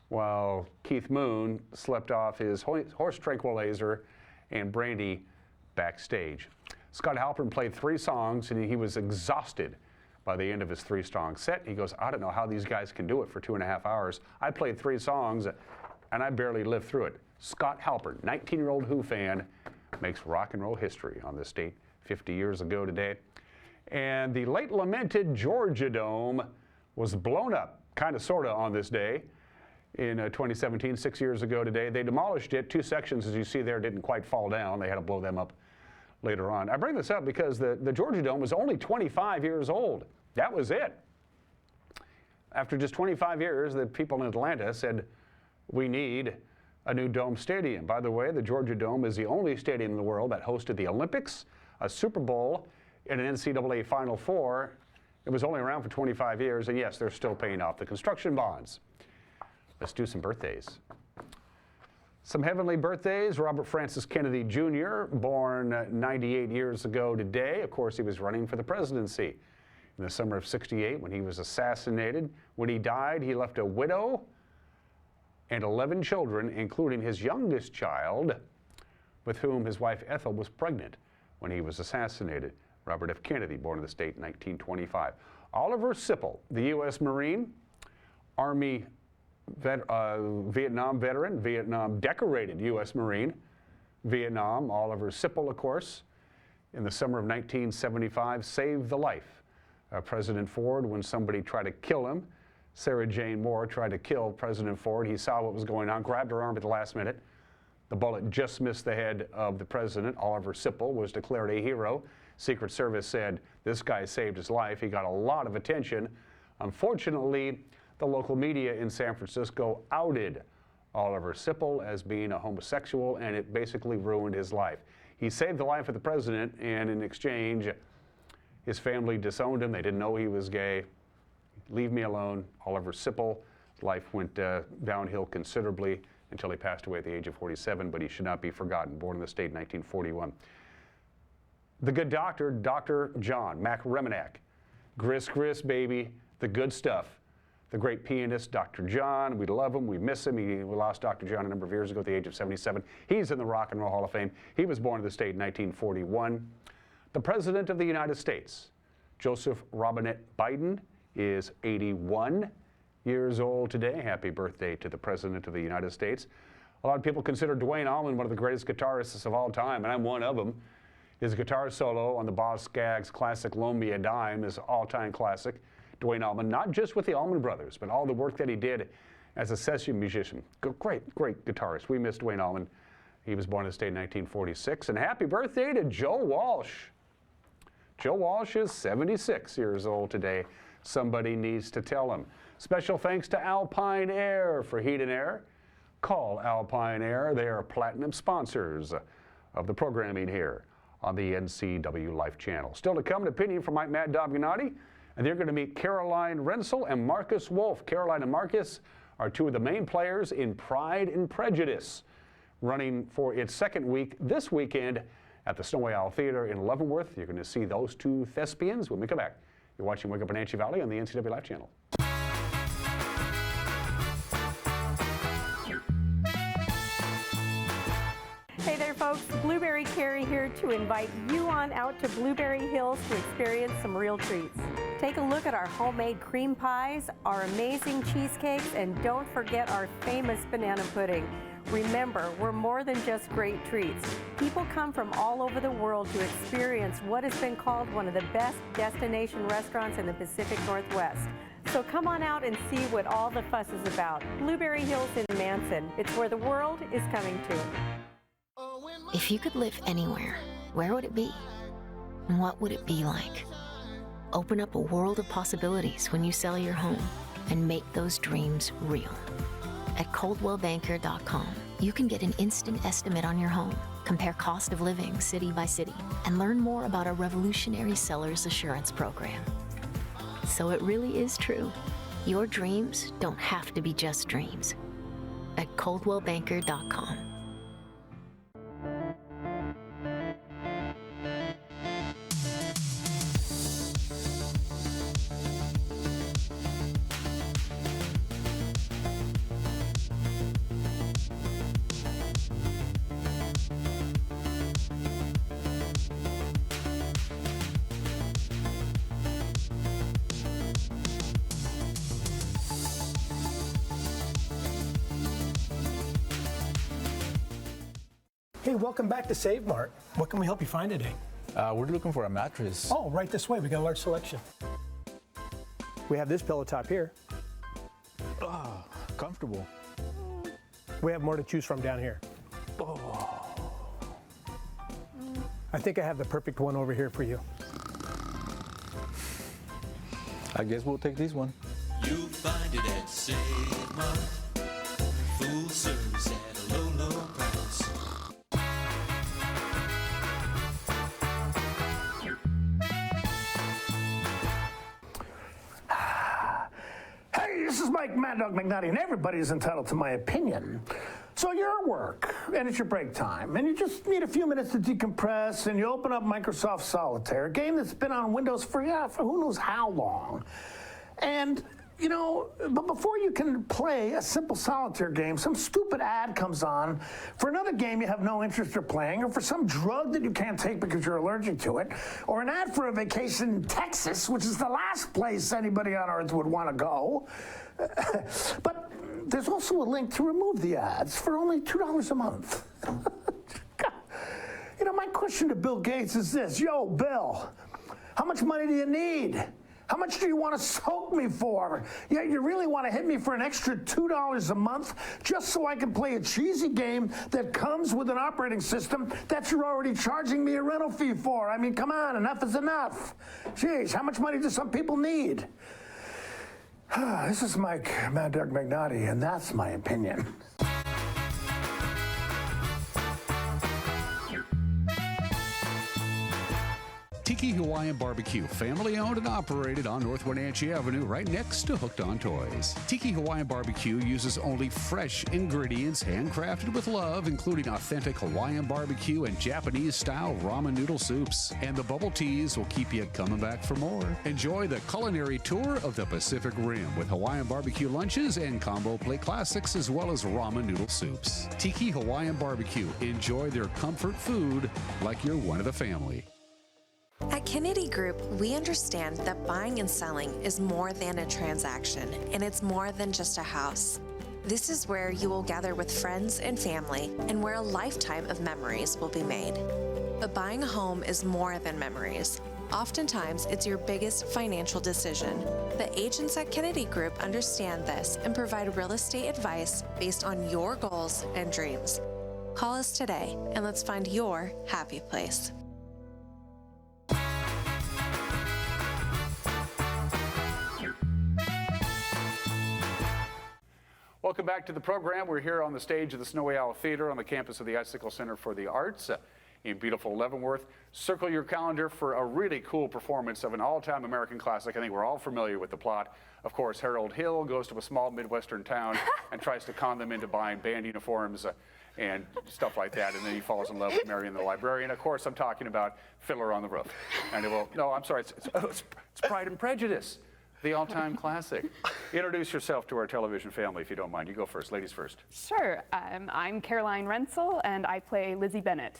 while Keith Moon slept off his horse tranquilizer and brandy backstage. Scott Halpern played 3 songs and he was exhausted by the end of his 3-song set. He goes, I don't know how these guys can do it for 2.5 hours. I played 3 songs and I barely lived through it. Scott Halpern, 19-year-old Who fan, makes rock and roll history on this date 50 years ago today. And the late lamented Georgia Dome was blown up, kind of, sort of, on this day in 2017, 6 years ago today. They demolished it. 2 sections, as you see there, didn't quite fall down. They had to blow them up later on. I bring this up because the Georgia Dome was only 25 years old. That was it. After just 25 years, the people in Atlanta said, we need a new dome stadium. By the way, the Georgia Dome is the only stadium in the world that hosted the Olympics, a Super Bowl, and an NCAA Final Four. It was only around for 25 years, and yes, they're still paying off the construction bonds. Let's do some birthdays. Some heavenly birthdays. Robert Francis Kennedy Jr., born 98 years ago today. Of course, he was running for the presidency in the summer of '68 when he was assassinated. When he died, he left a widow and 11 children, including his youngest child, with whom his wife Ethel was pregnant when he was assassinated. Robert F. Kennedy, born in the state in 1925. Oliver Sipple, the U.S. Marine, Army Vietnam veteran, Vietnam decorated U.S. Marine, Vietnam. Oliver Sipple, of course, in the summer of 1975, saved the life of President Ford when somebody tried to kill him. Sarah Jane Moore tried to kill President Ford. He saw what was going on, grabbed her arm at the last minute. The bullet just missed the head of the president. Oliver Sipple was declared a hero. Secret Service said this guy saved his life. He got a lot of attention. Unfortunately, the local media in San Francisco outed Oliver Sipple as being a homosexual, and it basically ruined his life. He saved the life of the president, and in exchange, his family disowned him. They didn't know he was gay. Leave me alone. Oliver Sipple, life went downhill considerably until he passed away at the age of 47, but he should not be forgotten. Born in the state in 1941. The Good Doctor, Dr. John McReminack. Gris Gris, baby, the good stuff. The great pianist, Dr. John. We love him. We miss him. We lost Dr. John a number of years ago at the age of 77. He's in the Rock and Roll Hall of Fame. He was born in the state in 1941. The President of the United States, Joseph Robinette Biden, is 81 years old today. Happy birthday to the President of the United States. A lot of people consider Duane Allman one of the greatest guitarists of all time, and I'm one of them. His guitar solo on the Boz Scaggs classic Loan Me a Dime is an all-time classic. Duane Allman, not just with the Allman Brothers, but all the work that he did as a session musician. Great guitarist. We miss Duane Allman. He was born in the state in 1946. And happy birthday to Joe Walsh. Joe Walsh is 76 years old today. Somebody needs to tell him. Special thanks to Alpine Air for heat and air. Call Alpine Air. They are platinum sponsors of the programming here on the NCW Life Channel. Still to come, an opinion from Mike Mad Dog Gennady, and they're going to meet Caroline Rensel and Marcus Wolf. Caroline and Marcus are two of the main players in Pride and Prejudice, running for its second week this weekend at the Snowy Owl Theater in Leavenworth. You're going to see those two thespians when we come back. You're watching Wake Up Wenatchee Valley on the NCW Life Channel. Hey there, folks. Blueberry Carrie here to invite you on out to Blueberry Hills to experience some real treats. Take a look at our homemade cream pies, our amazing cheesecakes, and don't forget our famous banana pudding. Remember, we're more than just great treats. People come from all over the world to experience what has been called one of the best destination restaurants in the Pacific Northwest. So come on out and see what all the fuss is about. Blueberry Hills in Manson. It's where the world is coming to. If you could live anywhere, where would it be? And what would it be like? Open up a world of possibilities when you sell your home and make those dreams real. At ColdwellBanker.com, you can get an instant estimate on your home, compare cost of living city by city, and learn more about our revolutionary seller's assurance program. So it really is true. Your dreams don't have to be just dreams. At ColdwellBanker.com. Hey, welcome back to Save Mart. What can we help you find today? We're looking for a mattress. Oh, right this way. We got a large selection. We have this pillow top here. Oh, comfortable. We have more to choose from down here. Oh. I think I have the perfect one over here for you. I guess we'll take this one. You'll find it at Save Mart. Full service at a low, low price. Hey, this is Mike Mad Dog Gennady, and everybody's entitled to my opinion. So you're at work, and it's your break time, and you just need a few minutes to decompress, and you open up Microsoft Solitaire, a game that's been on Windows for who knows how long. And, you know, but before you can play a simple solitaire game, some stupid ad comes on for another game you have no interest in playing, or for some drug that you can't take because you're allergic to it, or an ad for a vacation in Texas, which is the last place anybody on earth would want to go. But there's also a link to remove the ads for only $2 a month. You know, my question to Bill Gates is this. Yo, Bill, how much money do you need? How much do you want to soak me for? Yeah, you really want to hit me for an extra $2 a month just so I can play a cheesy game that comes with an operating system that you're already charging me a rental fee for? I mean, come on, enough is enough. Jeez, how much money do some people need? This is Mike Mad Dog Gennady, and that's my opinion. Tiki Hawaiian Barbecue, family owned and operated on North Wenatchee Avenue, right next to Hooked on Toys. Tiki Hawaiian Barbecue uses only fresh ingredients, handcrafted with love, including authentic Hawaiian barbecue and Japanese-style ramen noodle soups. And the bubble teas will keep you coming back for more. Enjoy the culinary tour of the Pacific Rim with Hawaiian barbecue lunches and combo plate classics, as well as ramen noodle soups. Tiki Hawaiian Barbecue. Enjoy their comfort food like you're one of the family. At Kennedy Group, we understand that buying and selling is more than a transaction, and it's more than just a house. This is where you will gather with friends and family, and where a lifetime of memories will be made. But buying a home is more than memories. Oftentimes, it's your biggest financial decision. The agents at Kennedy Group understand this and provide real estate advice based on your goals and dreams. Call us today, and let's find your happy place. Welcome back to the program. We're here on the stage of the Snowy Owl Theater on the campus of the Icicle Center for the Arts in beautiful Leavenworth. Circle your calendar for a really cool performance of an all-time American classic. I think we're all familiar with the plot. Of course, Harold Hill goes to a small Midwestern town and tries to con them into buying band uniforms and stuff like that, and then he falls in love with Marion the librarian. Of course, I'm talking about Fiddler on the Roof. And no, I'm sorry, it's Pride and Prejudice. The all-time classic. Introduce yourself to our television family, if you don't mind. You go first. Ladies first. Sure. I'm Caroline Rensel, and I play Lizzie Bennett.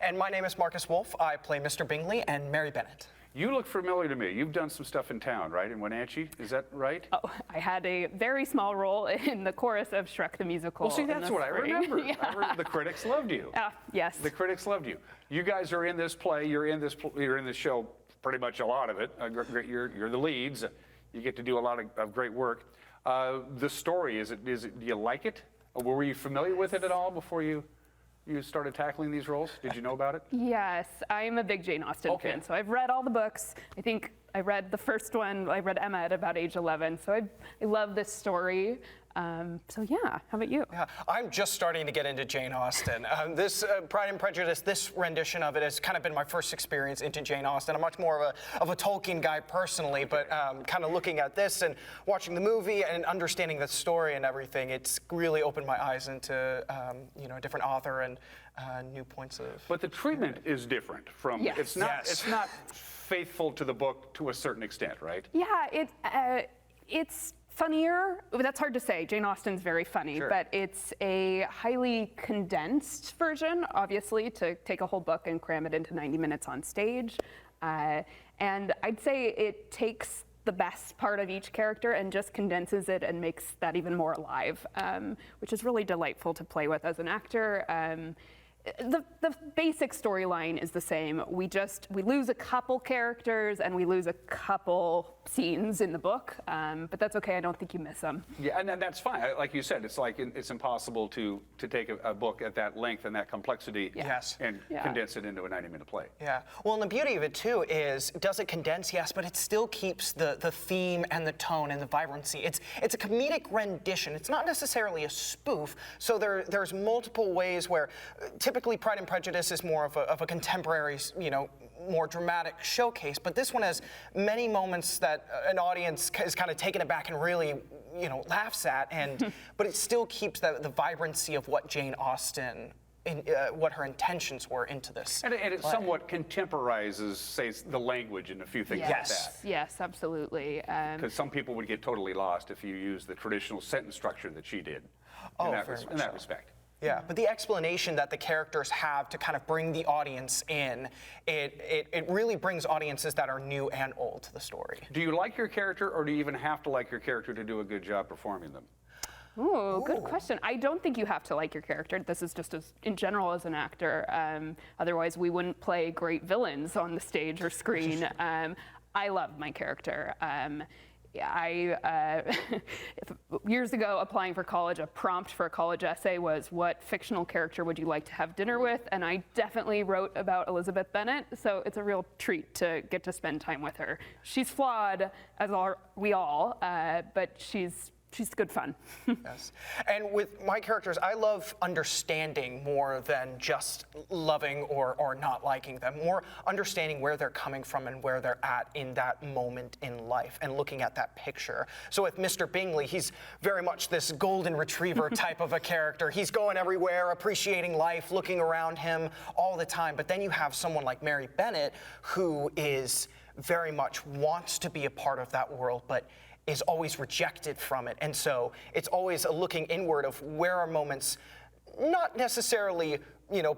And my name is Marcus Wolf. I play Mr. Bingley and Mary Bennett. You look familiar to me. You've done some stuff in town, right? In Wenatchee? Is that right? Oh, I had a very small role in the chorus of Shrek the Musical. Well, see, that's what I remember. Yeah. The critics loved you. Yes. The critics loved you. You guys are in this play. You're in this show. Pretty much a lot of it. You're the leads. You get to do a lot of great work. The story, do you like it? Were you familiar with it at all before you started tackling these roles? Did you know about it? Yes, I'm a big Jane Austen fan, so I've read all the books. I think I read the first one, I read Emma at about age 11, so I love this story. So yeah, how about you? Yeah, I'm just starting to get into Jane Austen. This Pride and Prejudice, this rendition of it has kind of been my first experience into Jane Austen. I'm much more of a Tolkien guy personally, but kind of looking at this and watching the movie and understanding the story and everything, it's really opened my eyes into a different author and new points of. But the treatment is different from. Yes. It's not faithful to the book to a certain extent, right? Yeah, it's funnier. That's hard to say. Jane Austen's very funny, but it's a highly condensed version, obviously, to take a whole book and cram it into 90 minutes on stage. And I'd say it takes the best part of each character and just condenses it and makes that even more alive, which is really delightful to play with as an actor. The basic storyline is the same. We lose a couple characters and we lose a couple scenes in the book, but that's okay. I don't think you miss them. Yeah, and that's fine. Like you said, it's impossible to take a book at that length and that complexity and condense it into a 90-minute play. Yeah. Well, and the beauty of it too is, does it condense? Yes, but it still keeps the theme and the tone and the vibrancy. It's a comedic rendition. It's not necessarily a spoof. So there's multiple ways where. Typically, Pride and Prejudice is more of a contemporary, more dramatic showcase, but this one has many moments that an audience is kind of taken aback and really, laughs at, but it still keeps the vibrancy of what Jane Austen, what her intentions were into this. And it somewhat contemporizes, say, the language and a few things like that. Yes, absolutely. Because some people would get totally lost if you use the traditional sentence structure that she did in that respect. Yeah, but the explanation that the characters have to kind of bring the audience in, it really brings audiences that are new and old to the story. Do you like your character, or do you even have to like your character to do a good job performing them? Ooh, good question. I don't think you have to like your character. This is just in general as an actor. Otherwise, we wouldn't play great villains on the stage or screen. I love my character. Years ago, applying for college, a prompt for a college essay was, what fictional character would you like to have dinner with? And I definitely wrote about Elizabeth Bennet, so it's a real treat to get to spend time with her. She's flawed, as are we all, but she's she's good fun. Yes. And with my characters, I love understanding more than just loving or not liking them, more understanding where they're coming from and where they're at in that moment in life and looking at that picture. So with Mr. Bingley, he's very much this golden retriever type of a character. He's going everywhere, appreciating life, looking around him all the time. But then you have someone like Mary Bennett, who is very much wants to be a part of that world, but is always rejected from it. And so it's always a looking inward of where are moments, not necessarily,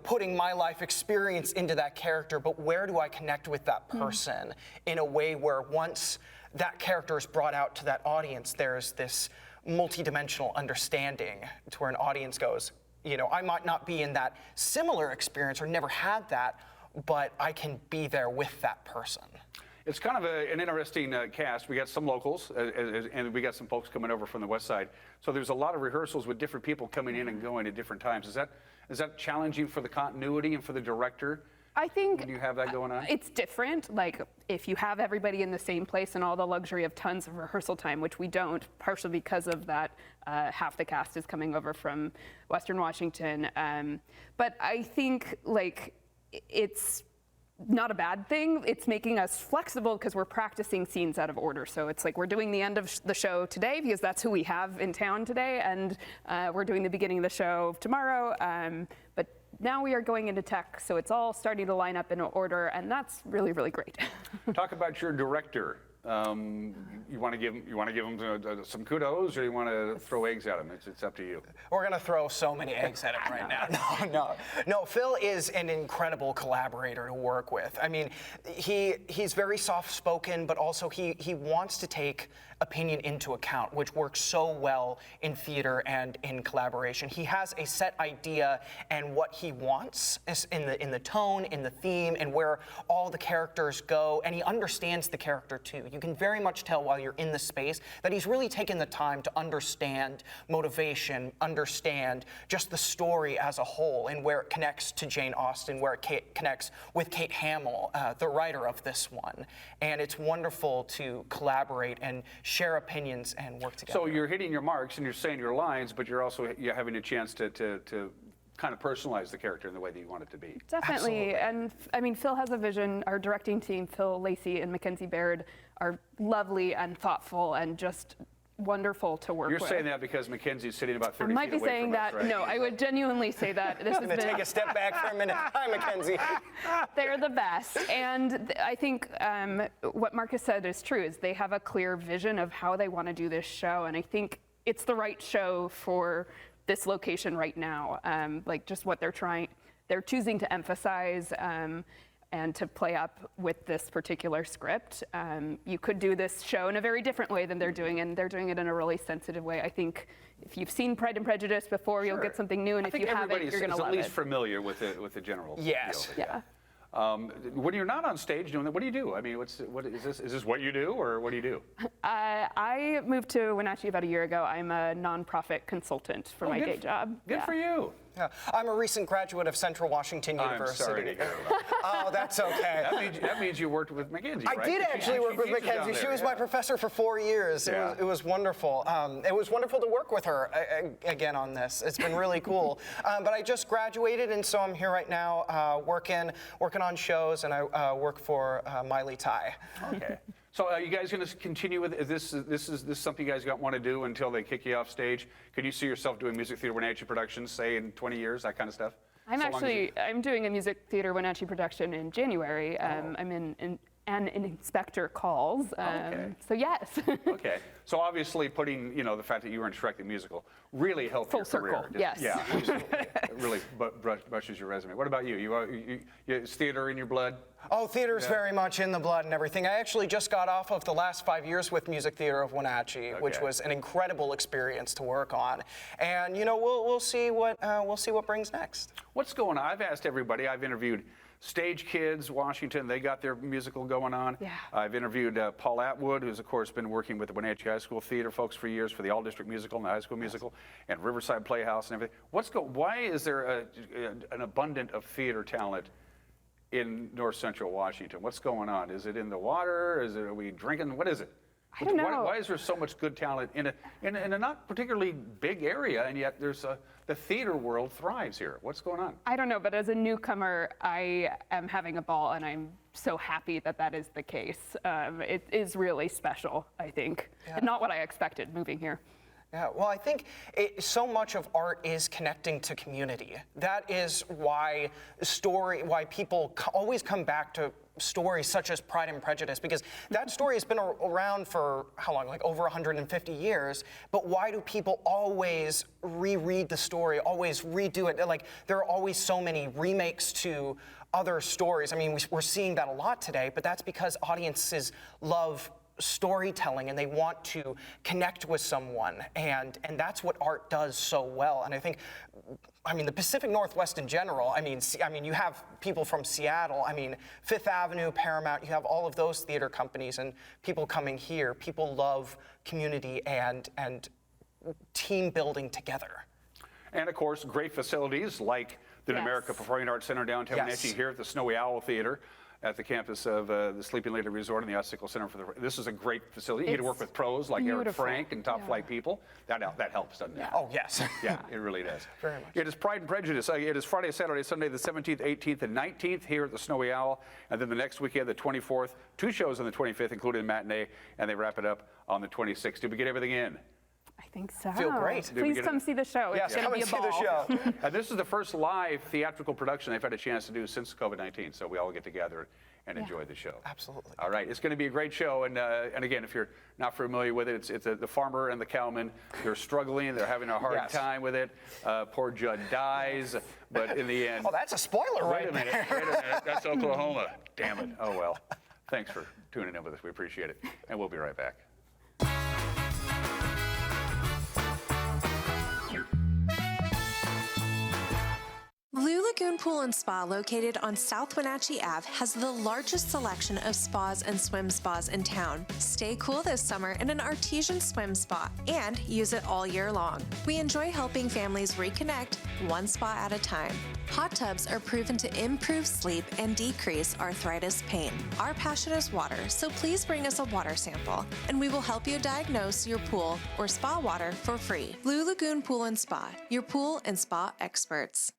putting my life experience into that character, but where do I connect with that person in a way where once that character is brought out to that audience, there's this multidimensional understanding to where an audience goes, I might not be in that similar experience or never had that, but I can be there with that person. It's kind of an interesting cast. We got some locals, and we got some folks coming over from the west side. So there's a lot of rehearsals with different people coming in and going at different times. Is that challenging for the continuity and for the director? I think when you have that going on? It's different. Like if you have everybody in the same place and all the luxury of tons of rehearsal time, which we don't, partially because of that, half the cast is coming over from Western Washington. But I think it's not a bad thing. It's making us flexible because we're practicing scenes out of order. So it's like we're doing the end of the show today because that's who we have in town today, and we're doing the beginning of the show tomorrow. But now we are going into tech, so it's all starting to line up in order, and that's really, really great. Talk about your director. You want to give him some kudos, or you want to throw eggs at him? It's up to you. We're going to throw so many eggs at him right now. No. Phil is an incredible collaborator to work with. I mean, he's very soft-spoken, but also he wants to take opinion into account, which works so well in theater and in collaboration. He has a set idea and what he wants in the tone, in the theme, and where all the characters go, and he understands the character too. You can very much tell while you're in the space that he's really taken the time to understand motivation, understand just the story as a whole, and where it connects to Jane Austen, where it connects with Kate Hamill, the writer of this one. And it's wonderful to collaborate and share opinions and work together. So you're hitting your marks and you're saying your lines, but you're having a chance to kind of personalize the character in the way that you want it to be. Definitely. Absolutely. And I mean, Phil has a vision. Our directing team, Phil Lacey and Mackenzie Baird, are lovely and thoughtful and just wonderful to work with. You're saying that because Mackenzie's sitting about 30 feet away I might be saying that. Right? No, I would genuinely say that. This I'm going to take a step back for a minute. Hi, Mackenzie. They're the best. And I think what Marcus said is true, is they have a clear vision of how they want to do this show. And I think it's the right show for this location right now. Like just what they're choosing to emphasize and to play up with this particular script. You could do this show in a very different way than they're doing, and they're doing it in a really sensitive way. I think if you've seen Pride and Prejudice before, you'll get something new, and if you haven't, you're going to love it. At least familiar with the general. Yes. Deal. Yeah. When you're not on stage doing that, what do you do? I mean, what is this? Is this what you do, or what do you do? I moved to Wenatchee about a year ago. I'm a nonprofit consultant for my day job. Good for you. Yeah. I'm a recent graduate of Central Washington University. I'm sorry to hear that. Oh, that's okay. That means you worked with Mackenzie, right? I did actually work with Mackenzie. She was my professor for 4 years. Yeah. It was wonderful. It was wonderful to work with her again on this. It's been really cool. But I just graduated, and so I'm here right now working on shows, and I work for Miley Ty. Okay. So are you guys going to continue with this? Is this something you guys want to do until they kick you off stage? Could you see yourself doing Music Theater Wenatchee productions, say in 20 years, that kind of stuff? I'm doing a Music Theater Wenatchee production in January. I'm in an inspector calls. So yes. Okay. So obviously putting, the fact that you were in Shrek the Musical really helped Full your circle, career. yes. Yeah, absolutely. It really brushes your resume. What about you? Is theater in your blood? Oh, theater's very much in the blood and everything. I actually just got off of the last 5 years with Music Theater of Wenatchee, which was an incredible experience to work on. And we'll see what brings next. What's going on? I've asked everybody. I've interviewed Stage Kids, Washington. They got their musical going on. Yeah. I've interviewed Paul Atwood, who's of course been working with the Wenatchee High School theater folks for years for the All District Musical and the High School Musical and Riverside Playhouse and everything. Why is there an abundance of theater talent in North Central Washington? What's going on? Is it in the water? Are we drinking? What is it? I don't know. Why is there so much good talent in a not particularly big area, and yet there's the theater world thrives here? What's going on? I don't know, but as a newcomer, I am having a ball, and I'm so happy that that is the case. It is really special, I think. Yeah. Not what I expected moving here. Yeah, well, I think so much of art is connecting to community. That is why people always come back to stories such as Pride and Prejudice, because that story has been around for how long, like over 150 years, but why do people always reread the story, always redo it? Like, there are always so many remakes to other stories. I mean, we're seeing that a lot today, but that's because audiences love storytelling and they want to connect with someone, and that's what art does so well. And I think, I mean, the Pacific Northwest in general, I mean, you have people from Seattle, I mean, Fifth Avenue, Paramount, you have all of those theater companies and people coming here. People love community and team building together. And of course, great facilities like the America Performing Arts Center downtown Wenatchee, here at the Snowy Owl Theater, at the campus of the Sleeping Lady Resort and the Icicle Center this is a great facility. You get to work with pros like Eric Frank and top flight people. That helps, doesn't it? Oh, yes. Yeah, it really does. Very much. It is Pride and Prejudice. It is Friday, Saturday, Sunday, the 17th, 18th, and 19th here at the Snowy Owl. And then the next weekend, the 24th, 2 shows on the 25th, including a matinee, and they wrap it up on the 26th. Did we get everything in? I think so. Feel great. Please come see the show. Yes, it's going to be a ball. Come and see the show. And this is the first live theatrical production they've had a chance to do since COVID-19, so we all get together and enjoy the show. Absolutely. All right, it's going to be a great show, and again, if you're not familiar with it, it's the farmer and the cowman. They're struggling, they're having a hard time with it. Poor Judd dies, but in the end... Oh, that's a spoiler wait a minute, that's Oklahoma. Damn it. Oh, well. Thanks for tuning in with us. We appreciate it, and we'll be right back. Blue Lagoon Pool and Spa, located on South Wenatchee Ave, has the largest selection of spas and swim spas in town. Stay cool this summer in an artesian swim spa and use it all year long. We enjoy helping families reconnect one spa at a time. Hot tubs are proven to improve sleep and decrease arthritis pain. Our passion is water, so please bring us a water sample, and we will help you diagnose your pool or spa water for free. Blue Lagoon Pool and Spa, your pool and spa experts.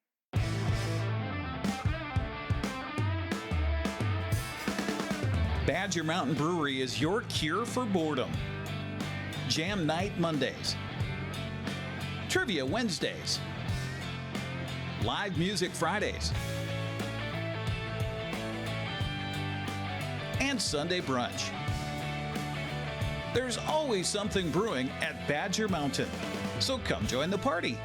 Badger Mountain Brewery is your cure for boredom. Jam Night Mondays. Trivia Wednesdays. Live Music Fridays. And Sunday Brunch. There's always something brewing at Badger Mountain, so come join the party.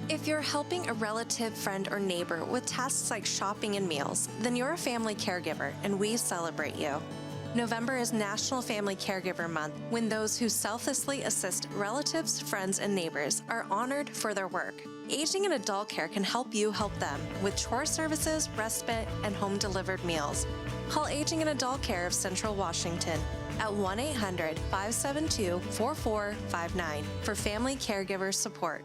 If you're helping a relative, friend, or neighbor with tasks like shopping and meals, then you're a family caregiver, and we celebrate you. November is National Family Caregiver Month, when those who selflessly assist relatives, friends, and neighbors are honored for their work. Aging in Adult Care can help you help them with chore services, respite, and home-delivered meals. Call Aging in Adult Care of Central Washington at 1-800-572-4459 for family caregiver support.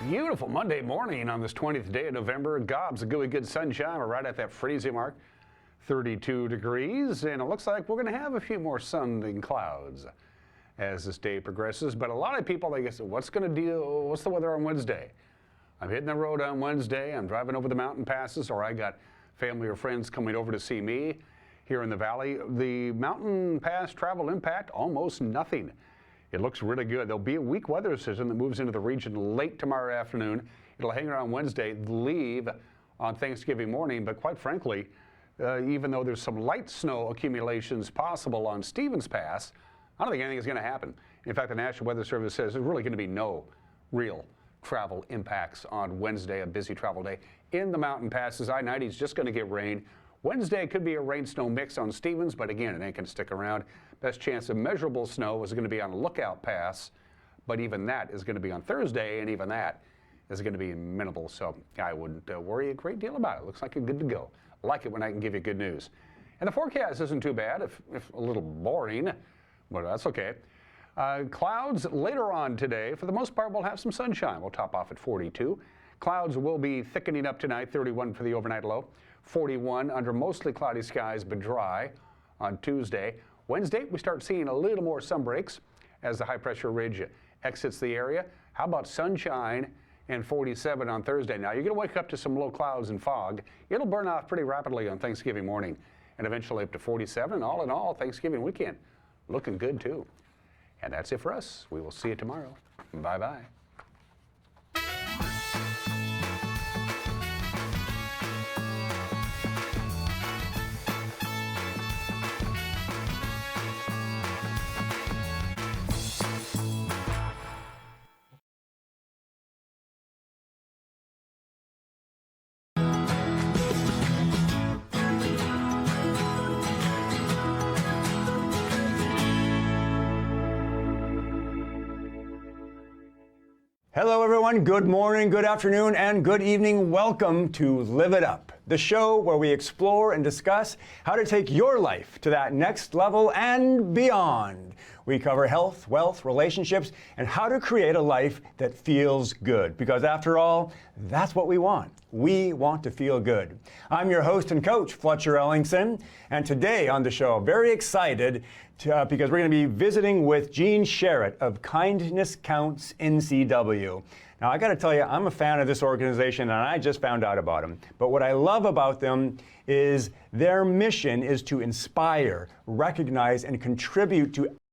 Beautiful Monday morning on this 20th day of November. Gobs of gooey good sunshine. We're right at that freezing mark, 32 degrees, and it looks like we're going to have a few more sun than clouds as this day progresses. But a lot of people, they say, what's the weather on Wednesday? I'm hitting the road on Wednesday. I'm driving over the mountain passes, or I got family or friends coming over to see me here in the valley. The mountain pass travel impact, almost nothing. It looks really good. There'll be a weak weather system that moves into the region late tomorrow afternoon. It'll hang around Wednesday, leave on Thanksgiving morning. But quite frankly, even though there's some light snow accumulations possible on Stevens Pass, I don't think anything is going to happen. In fact, the National Weather Service says there's really going to be no real travel impacts on Wednesday, a busy travel day. In the mountain passes, I-90 is just going to get rain. Wednesday could be a rain-snow mix on Stevens, but again, it ain't going to stick around. Best chance of measurable snow is going to be on Lookout Pass, but even that is going to be on Thursday, and even that is going to be minimal, so I wouldn't worry a great deal about it. Looks like you're good to go. I like it when I can give you good news. And the forecast isn't too bad, if a little boring, but that's okay. Clouds later on today. For the most part, we'll have some sunshine. We'll top off at 42. Clouds will be thickening up tonight, 31 for the overnight low, 41 under mostly cloudy skies but dry on Tuesday. Wednesday, we start seeing a little more sun breaks as the high pressure ridge exits the area. How about sunshine and 47 on Thursday? Now, you're going to wake up to some low clouds and fog. It'll burn off pretty rapidly on Thanksgiving morning and eventually up to 47. All in all, Thanksgiving weekend looking good, too. And that's it for us. We will see you tomorrow. Bye-bye. Hello, everyone. Good morning, good afternoon, and good evening. Welcome to Live It Up, the show where we explore and discuss how to take your life to that next level and beyond. We cover health, wealth, relationships, and how to create a life that feels good. Because after all, that's what we want. We want to feel good. I'm your host and coach, Fletcher Ellingson, and today on the show, very excited because we're going to be visiting with Gene Sherritt of Kindness Counts NCW. Now, I got to tell you, I'm a fan of this organization, and I just found out about them. But what I love about them is their mission is to inspire, recognize, and contribute to